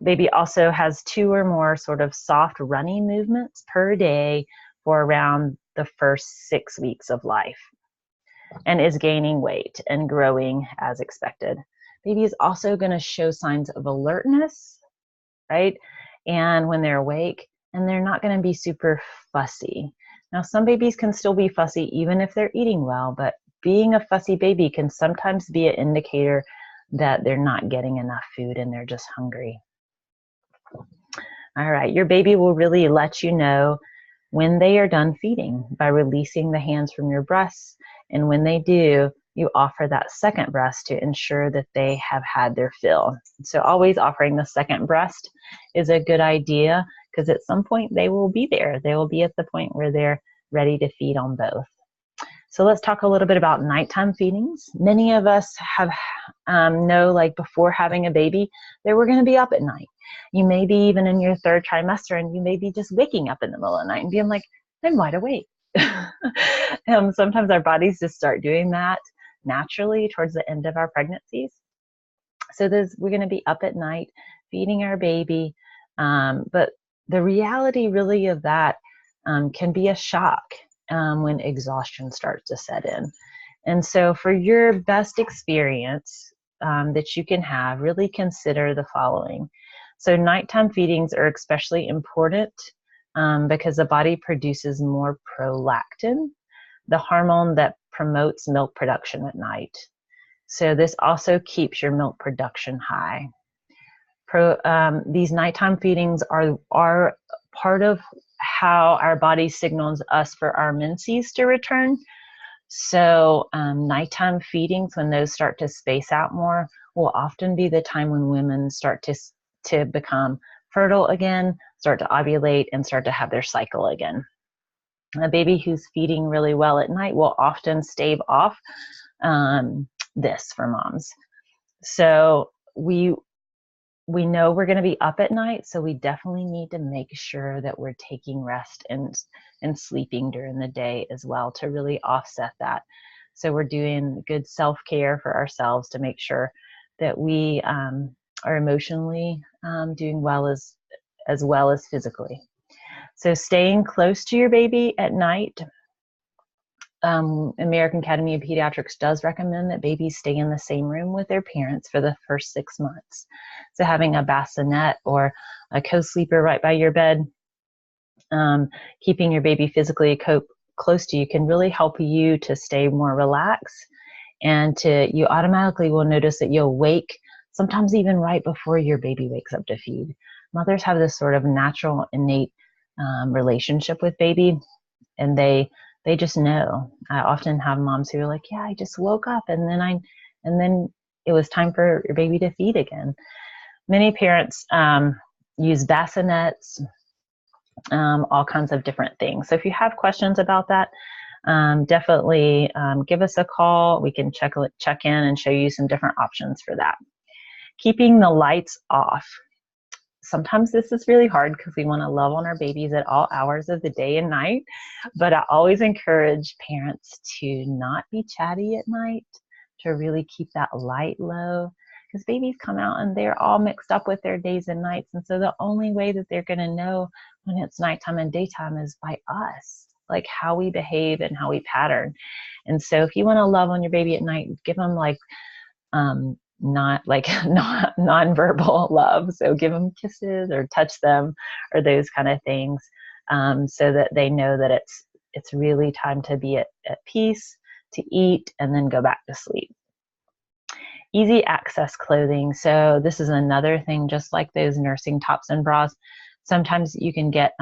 baby also has 2 or more sort of soft running movements per day for around the first 6 weeks of life, and is gaining weight and growing as expected. Baby is also going to show signs of alertness, right? And when they're awake, and they're not going to be super fussy. Now, some babies can still be fussy even if they're eating well, but being a fussy baby can sometimes be an indicator that they're not getting enough food and they're just hungry. All right, your baby will really let you know when they are done feeding by releasing the hands from your breasts. And when they do, you offer that second breast to ensure that they have had their fill. So always offering the second breast is a good idea, because at some point they will be there. They will be at the point where they're ready to feed on both. So let's talk a little bit about nighttime feedings. Many of us have know, like before having a baby, that we're going to be up at night. You may be even in your 3rd trimester, and you may be just waking up in the middle of the night and being like, I'm wide awake. Sometimes our bodies just start doing that naturally towards the end of our pregnancies. So we're going to be up at night feeding our baby, but the reality really of that can be a shock when exhaustion starts to set in. And so for your best experience that you can have, really consider the following. So nighttime feedings are especially important because the body produces more prolactin, the hormone that promotes milk production at night. So this also keeps your milk production high. These nighttime feedings are part of how our body signals us for our menses to return. So nighttime feedings, when those start to space out more, will often be the time when women start to become fertile again, start to ovulate, and start to have their cycle again. A baby who's feeding really well at night will often stave off this for moms. So we know we're going to be up at night, so we definitely need to make sure that we're taking rest and sleeping during the day as well to really offset that. So we're doing good self-care for ourselves to make sure that we are emotionally doing well as physically. So staying close to your baby at night. American Academy of Pediatrics does recommend that babies stay in the same room with their parents for the first 6 months. So having a bassinet or a co-sleeper right by your bed, keeping your baby physically close to you can really help you to stay more relaxed, and you automatically will notice that you'll wake sometimes even right before your baby wakes up to feed. Mothers have this sort of natural, innate relationship with baby, and they just know. I often have moms who are like, yeah, I just woke up and then it was time for your baby to feed again. Many parents use bassinets, all kinds of different things. So if you have questions about that, definitely give us a call. We can check in and show you some different options for that. Keeping the lights off. Sometimes this is really hard because we want to love on our babies at all hours of the day and night, but I always encourage parents to not be chatty at night, to really keep that light low, because babies come out and they're all mixed up with their days and nights, and so the only way that they're going to know when it's nighttime and daytime is by us, like how we behave and how we pattern. And so if you want to love on your baby at night, give them non-verbal love. So give them kisses or touch them or those kind of things, so that they know that it's really time to be at peace, to eat, and then go back to sleep. Easy access clothing. So this is another thing, just like those nursing tops and bras. Sometimes you can get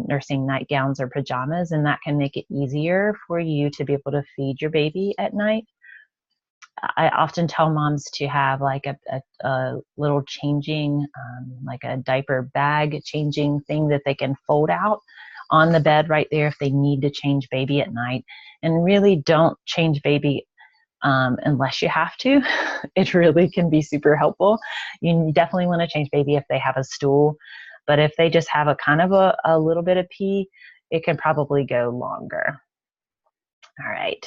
nursing nightgowns or pajamas, and that can make it easier for you to be able to feed your baby at night. I often tell moms to have like a little changing, like a diaper bag changing thing that they can fold out on the bed right there if they need to change baby at night. And really don't change baby unless you have to. It really can be super helpful. You definitely want to change baby if they have a stool, but if they just have a kind of a little bit of pee, it can probably go longer. All right.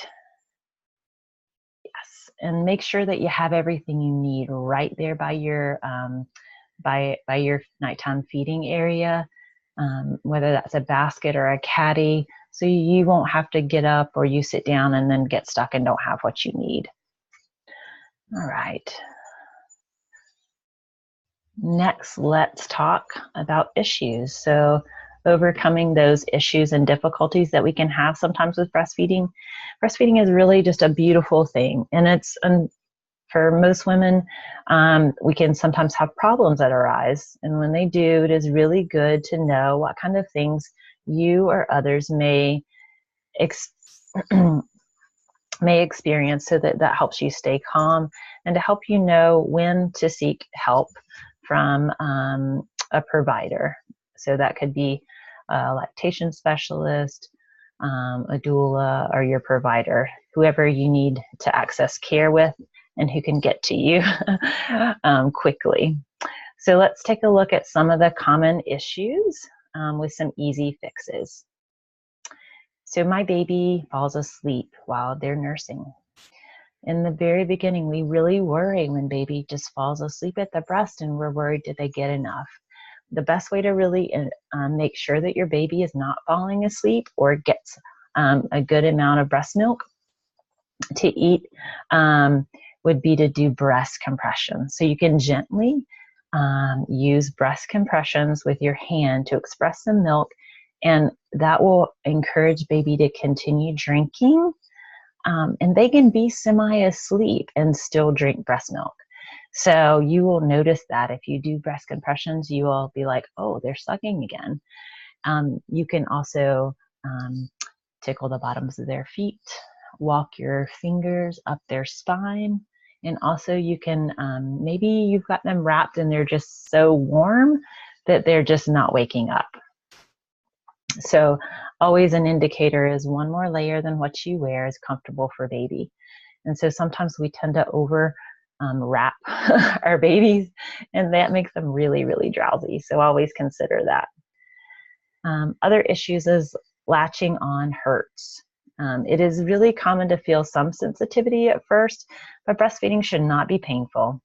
And make sure that you have everything you need right there by your by your nighttime feeding area, whether that's a basket or a caddy, so you won't have to get up or you sit down and then get stuck and don't have what you need. All right. Next, let's talk about issues. So overcoming those issues and difficulties that we can have sometimes with breastfeeding. Breastfeeding is really just a beautiful thing, and for most women, we can sometimes have problems that arise, and when they do, it is really good to know what kind of things you or others may experience, so that helps you stay calm and to help you know when to seek help from a provider. So that could be a lactation specialist, a doula, or your provider, whoever you need to access care with and who can get to you quickly. So let's take a look at some of the common issues with some easy fixes. So my baby falls asleep while they're nursing. In the very beginning, we really worry when baby just falls asleep at the breast, and we're worried, did they get enough? The best way to really make sure that your baby is not falling asleep or gets a good amount of breast milk to eat would be to do breast compressions. So you can gently use breast compressions with your hand to express the milk, and that will encourage baby to continue drinking. And they can be semi-asleep and still drink breast milk. So you will notice that if you do breast compressions, you will be like, oh, they're sucking again. You can also tickle the bottoms of their feet, walk your fingers up their spine, and also you can, maybe you've got them wrapped and they're just so warm that they're just not waking up. So always an indicator is one more layer than what you wear is comfortable for baby. And so sometimes we tend to over wrap our babies, and that makes them really, really drowsy. So always consider that. Other issues is latching on hurts. It is really common to feel some sensitivity at first, but breastfeeding should not be painful.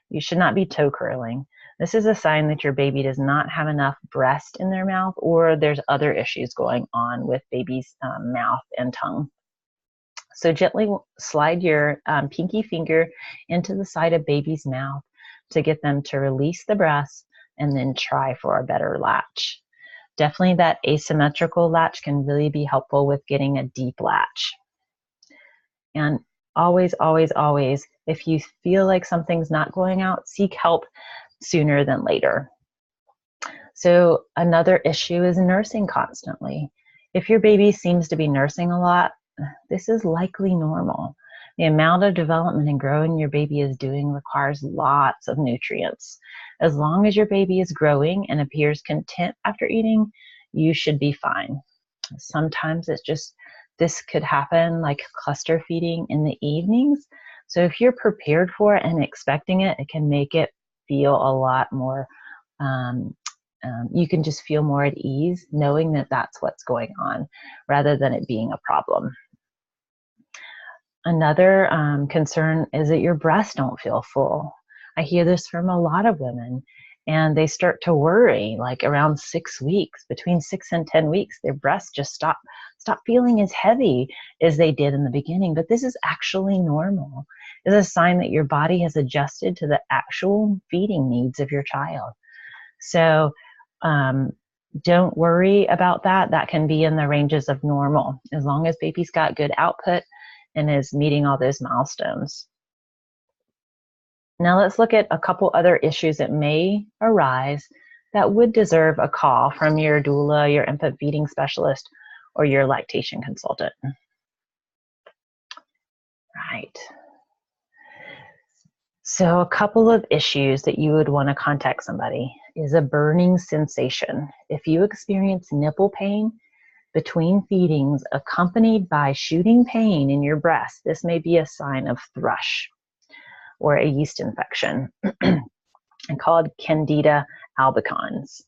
You should not be toe curling. This is a sign that your baby does not have enough breast in their mouth, or there's other issues going on with baby's mouth and tongue. So gently slide your pinky finger into the side of baby's mouth to get them to release the breast, and then try for a better latch. Definitely that asymmetrical latch can really be helpful with getting a deep latch. And always, always, always, if you feel like something's not going out, seek help sooner than later. So another issue is nursing constantly. If your baby seems to be nursing a lot, this is likely normal. The amount of development and growing your baby is doing requires lots of nutrients. As long as your baby is growing and appears content after eating, you should be fine. Sometimes it's just, this could happen like cluster feeding in the evenings. So if you're prepared for it and expecting it, it can make it feel a lot more, you can just feel more at ease knowing that that's what's going on rather than it being a problem. Another concern is that your breasts don't feel full. I hear this from a lot of women, and they start to worry like around 6 weeks, between 6 and 10 weeks, their breasts just stop feeling as heavy as they did in the beginning. But this is actually normal. It's a sign that your body has adjusted to the actual feeding needs of your child. So don't worry about that. That can be in the ranges of normal, as long as baby's got good output and is meeting all those milestones. Now let's look at a couple other issues that may arise that would deserve a call from your doula, your infant feeding specialist, or your lactation consultant. Right. So a couple of issues that you would want to contact somebody is a burning sensation. If you experience nipple pain between feedings accompanied by shooting pain in your breast, this may be a sign of thrush or a yeast infection called Candida albicans.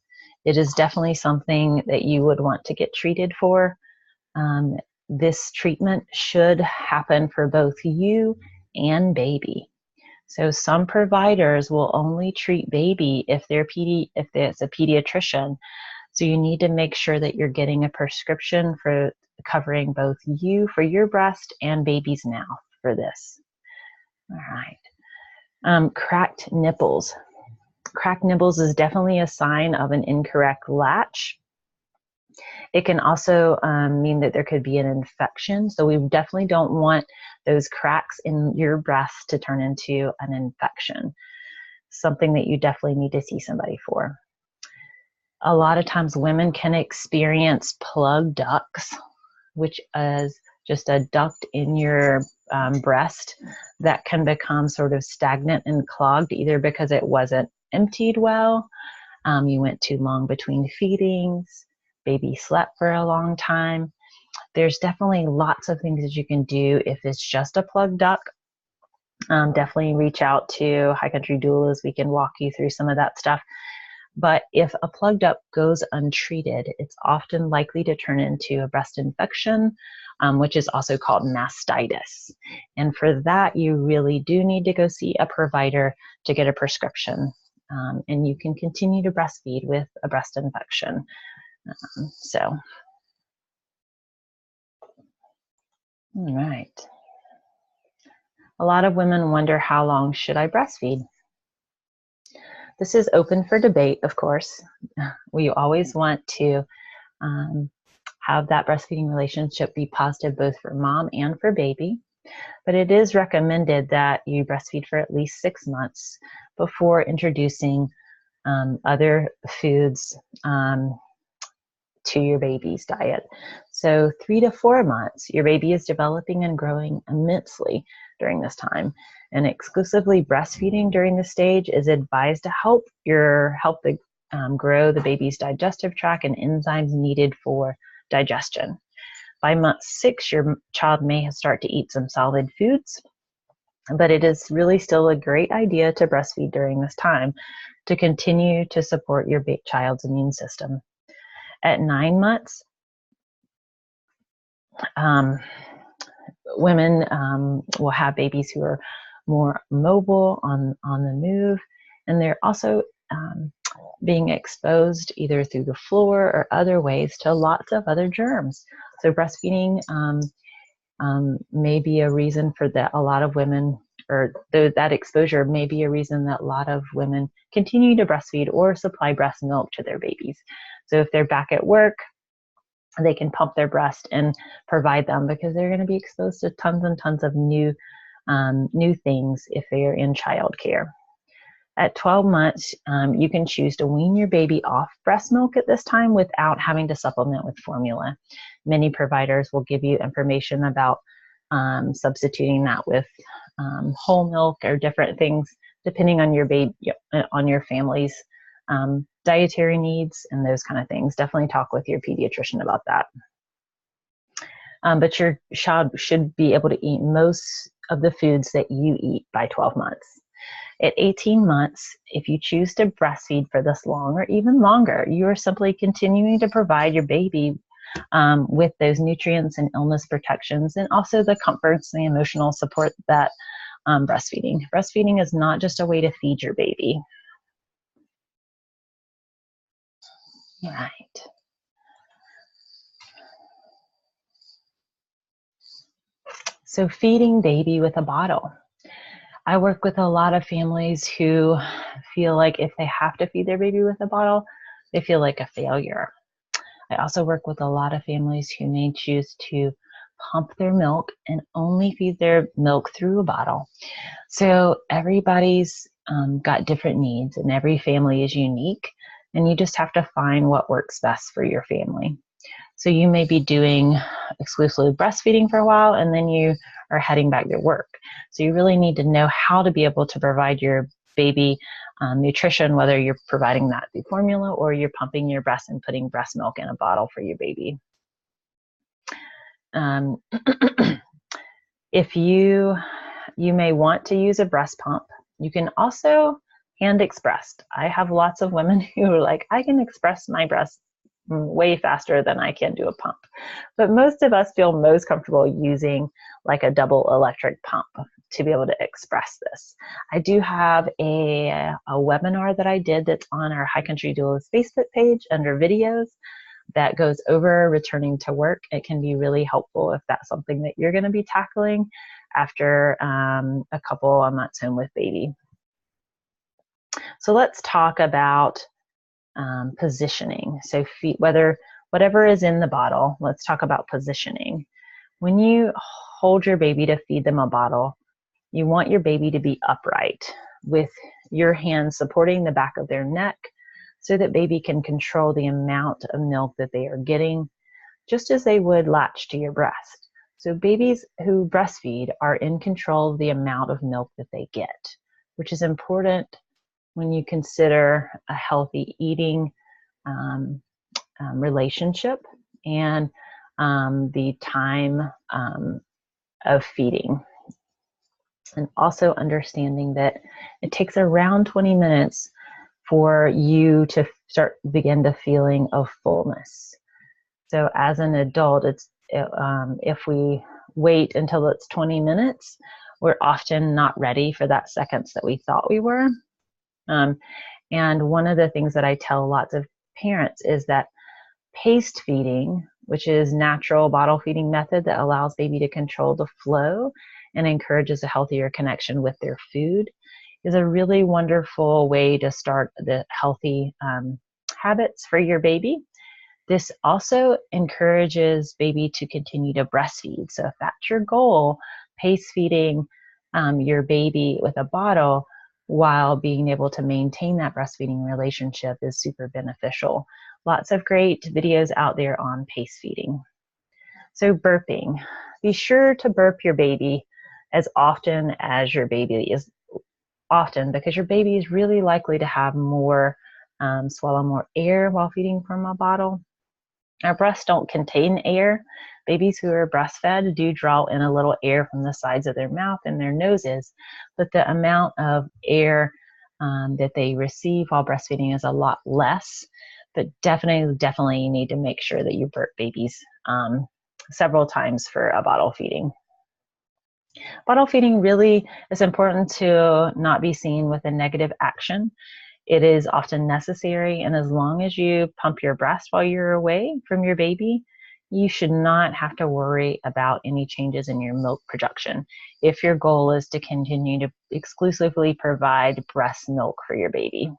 It is definitely something that you would want to get treated for. This treatment should happen for both you and baby. So some providers will only treat baby if it's a pediatrician. So you need to make sure that you're getting a prescription for covering both you for your breast and baby's mouth for this. All right. Cracked nipples. Cracked nipples is definitely a sign of an incorrect latch. It can also mean that there could be an infection. So we definitely don't want those cracks in your breast to turn into an infection. Something that you definitely need to see somebody for. A lot of times women can experience plugged ducts, which is just a duct in your breast that can become sort of stagnant and clogged, either because it wasn't emptied well, you went too long between feedings, baby slept for a long time. There's definitely lots of things that you can do if it's just a plugged duct. Definitely reach out to High Country Doulas. We can walk you through some of that stuff. But if a plugged duct goes untreated, it's often likely to turn into a breast infection, which is also called mastitis. And for that, you really do need to go see a provider to get a prescription. And you can continue to breastfeed with a breast infection. All right. A lot of women wonder, how long should I breastfeed? This is open for debate, of course. We always want to have that breastfeeding relationship be positive both for mom and for baby. But it is recommended that you breastfeed for at least 6 months before introducing other foods to your baby's diet. So 3 to 4 months, your baby is developing and growing immensely during this time. And exclusively breastfeeding during this stage is advised to help grow the baby's digestive tract and enzymes needed for digestion. By month 6, your child may start to eat some solid foods, but it is really still a great idea to breastfeed during this time to continue to support your child's immune system. At 9 months, women will have babies who are more mobile on the move, and they're also being exposed either through the floor or other ways to lots of other germs. So breastfeeding may be a reason for that. A lot of women, or that exposure may be a reason that a lot of women continue to breastfeed or supply breast milk to their babies. So if they're back at work, they can pump their breast and provide them, because they're going to be exposed to tons and tons of new things if they are in childcare. At 12 months, you can choose to wean your baby off breast milk at this time without having to supplement with formula. Many providers will give you information about substituting that with whole milk or different things, depending on your baby, on your family's dietary needs and those kind of things. Definitely talk with your pediatrician about that. But your child should be able to eat most of the foods that you eat by 12 months. At 18 months, if you choose to breastfeed for this long or even longer, you are simply continuing to provide your baby with those nutrients and illness protections, and also the comforts and the emotional support that breastfeeding is not just a way to feed your baby. Right. So feeding baby with a bottle. I work with a lot of families who feel like if they have to feed their baby with a bottle, they feel like a failure. I also work with a lot of families who may choose to pump their milk and only feed their milk through a bottle. So everybody's got different needs, and every family is unique, and you just have to find what works best for your family. So you may be doing exclusively breastfeeding for a while, and then you are heading back to work. So you really need to know how to be able to provide your baby nutrition, whether you're providing that through formula or you're pumping your breast and putting breast milk in a bottle for your baby. If you may want to use a breast pump, you can also hand express. I have lots of women who are like, I can express my breast way faster than I can do a pump. But most of us feel most comfortable using like a double electric pump to be able to express this. I do have a webinar that I did that's on our High Country Doulas Facebook page under videos that goes over returning to work. It can be really helpful if that's something that you're going to be tackling after a couple of months home with baby. So let's talk about positioning. So whatever is in the bottle, let's talk about positioning. When you hold your baby to feed them a bottle, you want your baby to be upright with your hands supporting the back of their neck so that baby can control the amount of milk that they are getting, just as they would latch to your breast. So babies who breastfeed are in control of the amount of milk that they get, which is important when you consider a healthy eating relationship and the time of feeding. And also understanding that it takes around 20 minutes for you to begin the feeling of fullness. So as an adult, if we wait until it's 20 minutes, we're often not ready for that seconds that we thought we were. And one of the things that I tell lots of parents is that paced feeding, which is natural bottle feeding method that allows baby to control the flow and encourages a healthier connection with their food, is a really wonderful way to start the healthy habits for your baby. This also encourages baby to continue to breastfeed. So if that's your goal, pace feeding your baby with a bottle while being able to maintain that breastfeeding relationship is super beneficial. Lots of great videos out there on pace feeding. So burping. Be sure to burp your baby as often as your baby is because your baby is really likely to have more, swallow more air while feeding from a bottle. Our breasts don't contain air. Babies who are breastfed do draw in a little air from the sides of their mouth and their noses, but the amount of air that they receive while breastfeeding is a lot less. But definitely you need to make sure that you burp babies several times for a bottle feeding. Bottle feeding really is important to not be seen with a negative action. It is often necessary, and as long as you pump your breast while you're away from your baby, you should not have to worry about any changes in your milk production if your goal is to continue to exclusively provide breast milk for your baby.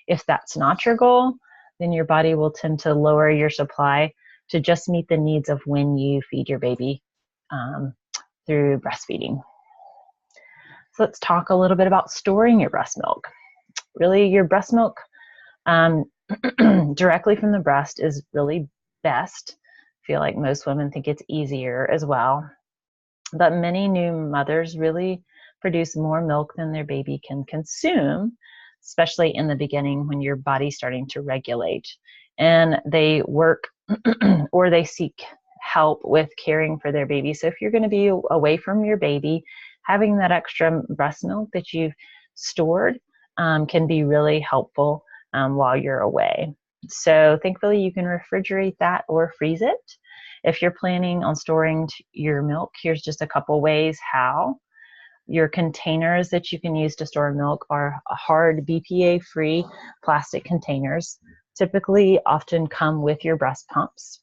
If that's not your goal, then your body will tend to lower your supply to just meet the needs of when you feed your baby through breastfeeding. So let's talk a little bit about storing your breast milk. Really, your breast milk directly from the breast is really best. I feel like most women think it's easier as well. But many new mothers really produce more milk than their baby can consume, especially in the beginning when your body's starting to regulate. And they work or they seek help with caring for their baby. So if you're going to be away from your baby, having that extra breast milk that you've stored can be really helpful while you're away. So thankfully you can refrigerate that or freeze it. If you're planning on storing your milk, here's just a couple ways how. Your containers that you can use to store milk are hard BPA-free plastic containers. Typically often come with your breast pumps.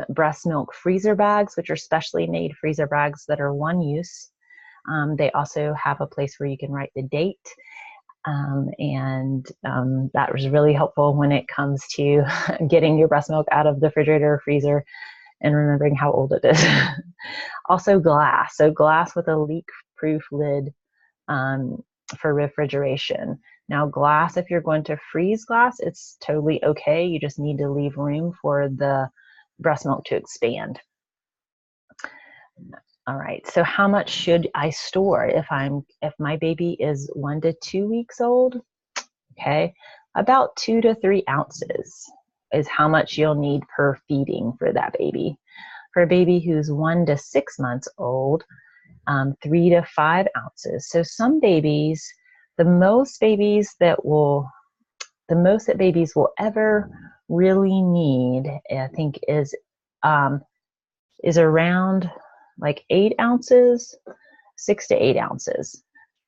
Breast milk freezer bags, which are specially made freezer bags that are one use. They also have a place where you can write the date. That was really helpful when it comes to getting your breast milk out of the refrigerator or freezer and remembering how old it is. Also glass. So glass with a leak-proof lid for refrigeration. Now glass, if you're going to freeze glass, it's totally okay. You just need to leave room for the breast milk to expand. All right, so how much should I store if my baby is 1 to 2 weeks old? Okay, about 2 to 3 ounces is how much you'll need per feeding for that baby. For a baby who's 1 to 6 months old, 3 to 5 ounces. So some babies, the most that babies will ever really need, I think, is around like 8 ounces, 6 to 8 ounces.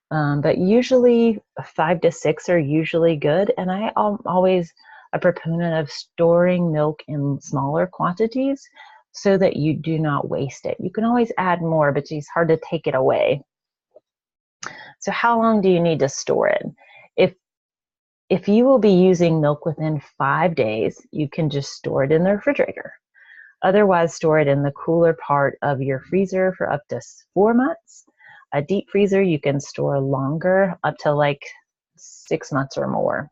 But usually 5 to 6 are usually good. And I am always a proponent of storing milk in smaller quantities so that you do not waste it. You can always add more, but it's hard to take it away. So how long do you need to store it? If you will be using milk within 5 days, you can just store it in the refrigerator. Otherwise, store it in the cooler part of your freezer for up to 4 months. A deep freezer, you can store longer, up to like 6 months or more.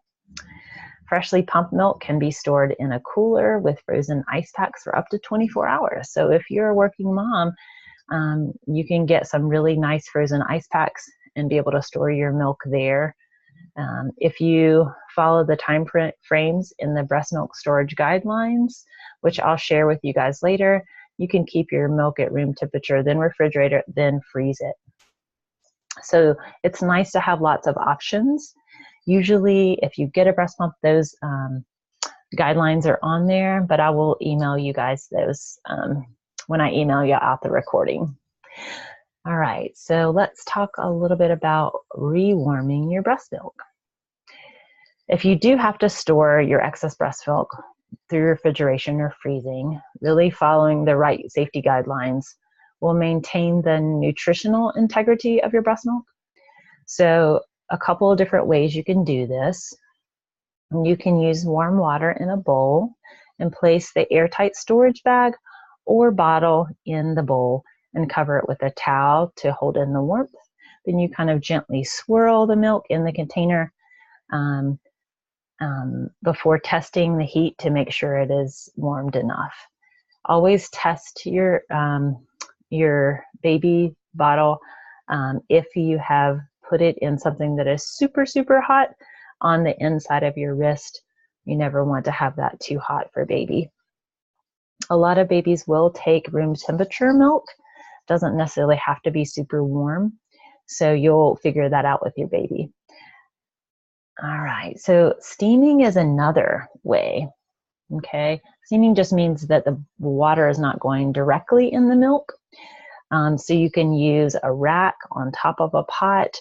Freshly pumped milk can be stored in a cooler with frozen ice packs for up to 24 hours. So if you're a working mom, you can get some really nice frozen ice packs and be able to store your milk there. If you follow the time frames in the breast milk storage guidelines, which I'll share with you guys later, you can keep your milk at room temperature, then refrigerate it, then freeze it. So it's nice to have lots of options. Usually if you get a breast pump, those guidelines are on there, but I will email you guys those when I email you out the recording. All right, so let's talk a little bit about rewarming your breast milk. If you do have to store your excess breast milk through refrigeration or freezing, really following the right safety guidelines will maintain the nutritional integrity of your breast milk. So a couple of different ways you can do this. You can use warm water in a bowl and place the airtight storage bag or bottle in the bowl and cover it with a towel to hold in the warmth. then you kind of gently swirl the milk in the container before testing the heat to make sure it is warmed enough. Always test your baby bottle if you have put it in something that is super, super hot on the inside of your wrist. You never want to have that too hot for baby. A lot of babies will take room temperature milk. Doesn't necessarily have to be super warm. So you'll figure that out with your baby. All right, so steaming is another way. Okay, steaming just means that the water is not going directly in the milk. So you can use a rack on top of a pot.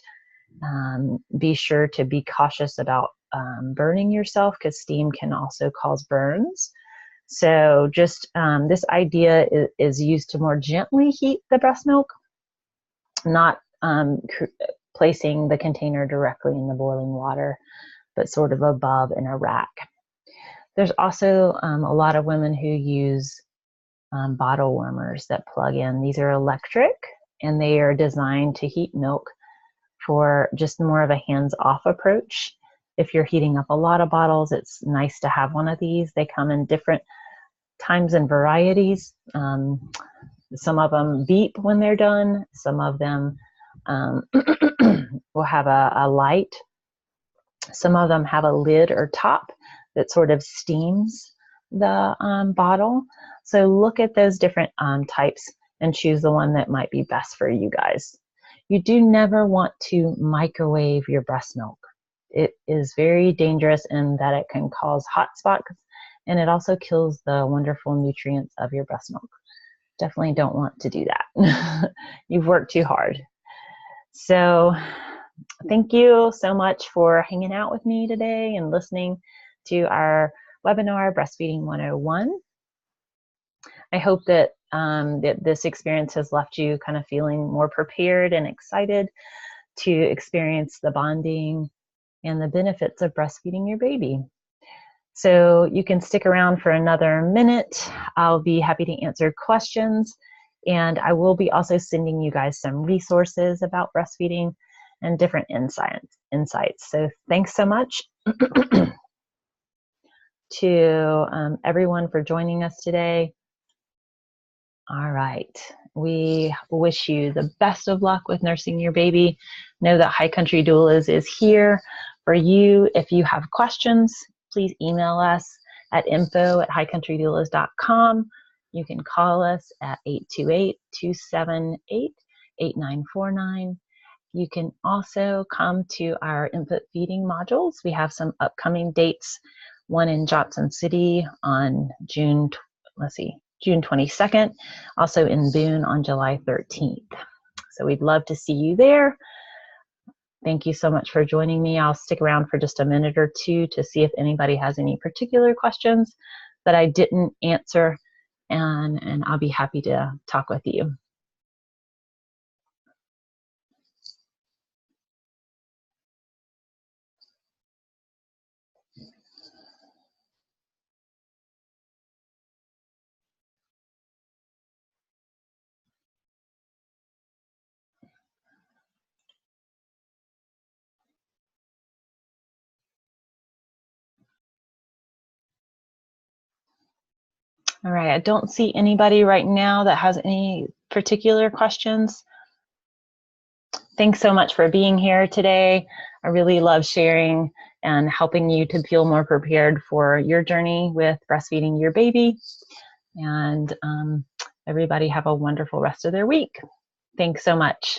Be sure to be cautious about burning yourself, because steam can also cause burns. So just this idea is used to more gently heat the breast milk, not placing the container directly in the boiling water, but sort of above in a rack. There's also a lot of women who use bottle warmers that plug in. These are electric, and they are designed to heat milk for just more of a hands-off approach. If you're heating up a lot of bottles, it's nice to have one of these. They come in different times and varieties. Some of them beep when they're done. Some of them will have a light. Some of them have a lid or top that sort of steams the bottle. So look at those different types and choose the one that might be best for you guys. You do never want to microwave your breast milk. It is very dangerous in that it can cause hot spots, and it also kills the wonderful nutrients of your breast milk. Definitely don't want to do that. You've worked too hard. So thank you so much for hanging out with me today and listening to our webinar, Breastfeeding 101. I hope that, that this experience has left you kind of feeling more prepared and excited to experience the bonding and the benefits of breastfeeding your baby. So you can stick around for another minute. I'll be happy to answer questions, and I will be also sending you guys some resources about breastfeeding and different insights. So thanks so much to everyone for joining us today. All right, we wish you the best of luck with nursing your baby. Know that High Country Doulas is here for you. If you have questions, please email us at info@highcountrydoulas.com. You can call us at 828-278-8949. You can also come to our infant feeding modules. We have some upcoming dates, one in Johnson City on June 22nd, also in Boone on July 13th. So we'd love to see you there. Thank you so much for joining me. I'll stick around for just a minute or two to see if anybody has any particular questions that I didn't answer, and I'll be happy to talk with you. All right, I don't see anybody right now that has any particular questions. Thanks so much for being here today. I really love sharing and helping you to feel more prepared for your journey with breastfeeding your baby. And everybody have a wonderful rest of their week. Thanks so much.